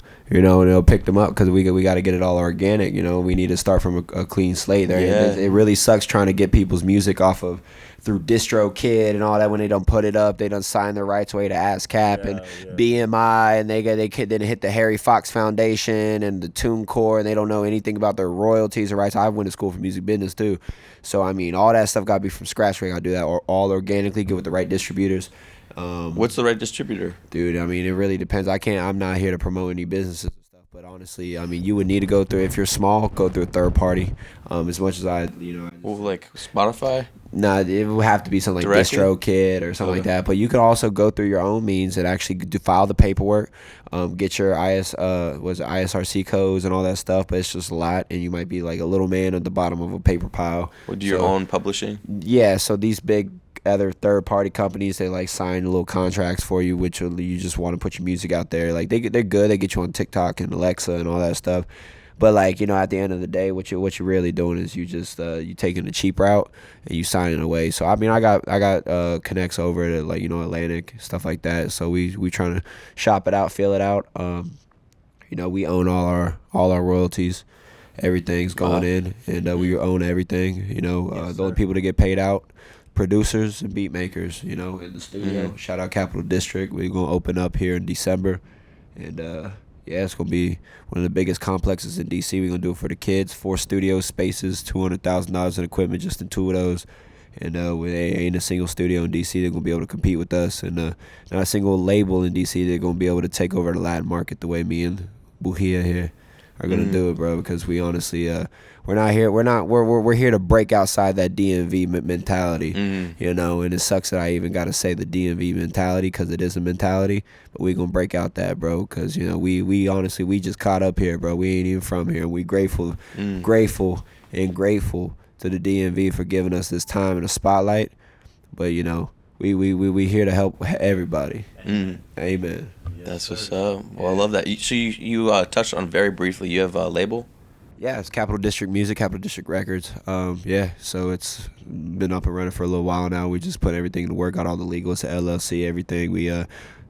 picked him up because we got to get it all organic. We need to start from a clean slate. There, Yeah. it really sucks trying to get people's music off of through DistroKid and all that. When they don't put it up, they don't sign their rights away to ASCAP and BMI, and they then hit the Harry Fox Foundation and the TuneCore, and they don't know anything about their royalties or rights. I went to school for music business too, so I mean, all that stuff got to be from scratch. We got to do that all organically, get with the right distributors. What's the right distributor? Dude, I mean, it really depends. I'm not here to promote any businesses and stuff, but honestly, I mean, you would need to go through, if you're small, go through a third party. As much as Well, like Spotify. nah, it would have to be something like Directly? DistroKid or something like that. But you could also go through your own means and actually file the paperwork, get your ISRC codes and all that stuff. But it's just a lot, and you might be like a little man at the bottom of a paper pile. Would do your own publishing? Yeah, so these big other third party companies, they like sign little contracts for you, which you just want to put your music out there. Like they're good. They get you on TikTok and Alexa and all that stuff. But like, at the end of the day, what you're really doing is you just you taking the cheap route and you signing away. So I mean, I got connects over to like Atlantic, stuff like that. So we trying to shop it out, feel it out. We own all our royalties. Everything's going in, and we own everything. The only people that get paid out, producers and beat makers. In the studio. Mm-hmm. Shout out Capital District. We're gonna open up here in December, and it's gonna be one of the biggest complexes in DC. We're gonna do it for the kids. 4 studio spaces, $200,000 in equipment just in 2 of those. And there ain't a single studio in DC that's gonna be able to compete with us, and not a single label in DC that's gonna be able to take over the Latin market the way me and Bujia here are gonna do it, bro. Because we honestly, we're here to break outside that DMV mentality, and it sucks that I even gotta say the DMV mentality because it is a mentality, but we gonna break out that, bro. Because we honestly, we just caught up here, bro. We ain't even from here. We grateful to the DMV for giving us this time and a spotlight, but we here to help everybody. Amen. That's what's up. Well, I love that. So you touched on very briefly. You have a label. Yeah, it's Capital District Music, Capital District Records. So it's been up and running for a little while now. We just put everything to work, got all the legal, it's a LLC, everything. We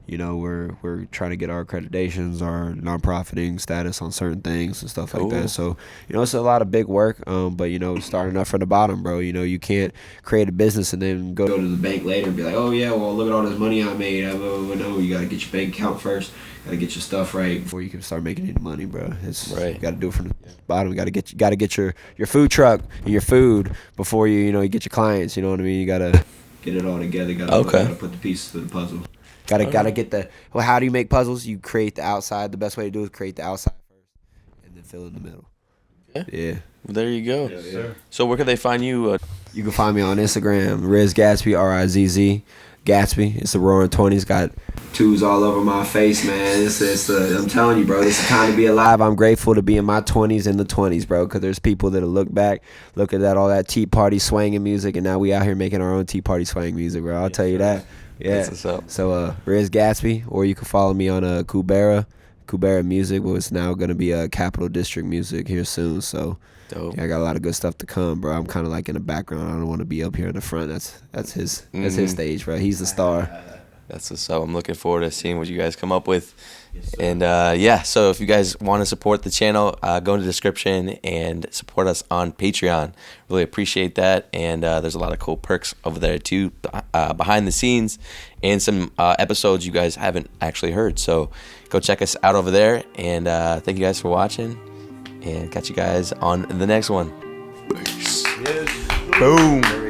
we're trying to get our accreditations, our non-profiting status on certain things and stuff like that. So it's a lot of big work. But starting up from the bottom, bro. You can't create a business and then go to the bank later and be like, oh yeah, well look at all this money I made. No, you gotta get your bank account first. Gotta get your stuff right before you can start making any money, bro. It's right. You gotta do it from the bottom. You gotta get your food truck and your food before you get your clients. You know what I mean? You gotta get it all together. Gotta put the pieces to the puzzle. Gotta get the. Well, how do you make puzzles? You create the outside. The best way to do it is create the outside first, and then fill in the middle. Yeah. Well, there you go. Yes, sir. So where can they find you? You can find me on Instagram, Riz Gatsby, RIZZ Gatsby. It's the Roaring 20s. Got twos all over my face, man. I'm telling you, bro, this is time to be alive. I'm grateful to be in my 20s in the 20s, bro, because there's people that'll look back, look at that, all that Tea Party swanging music, and now we out here making our own Tea Party swang music, bro. I'll tell you that. Yeah. That's what's up. So, Riz Gatsby, or you can follow me on Kubera Music, but it's now going to be Capital District Music here soon. So, dope. Yeah, I got a lot of good stuff to come, bro. I'm kind of like in the background. I don't want to be up here in the front. That's his stage, bro. He's the star. That's what's up. I'm looking forward to seeing what you guys come up with. And so if you guys want to support the channel, go in the description and support us on Patreon. Really appreciate that. And there's a lot of cool perks over there too, behind the scenes, and some episodes you guys haven't actually heard. So go check us out over there. And thank you guys for watching. And catch you guys on the next one. Peace. Yes. Boom.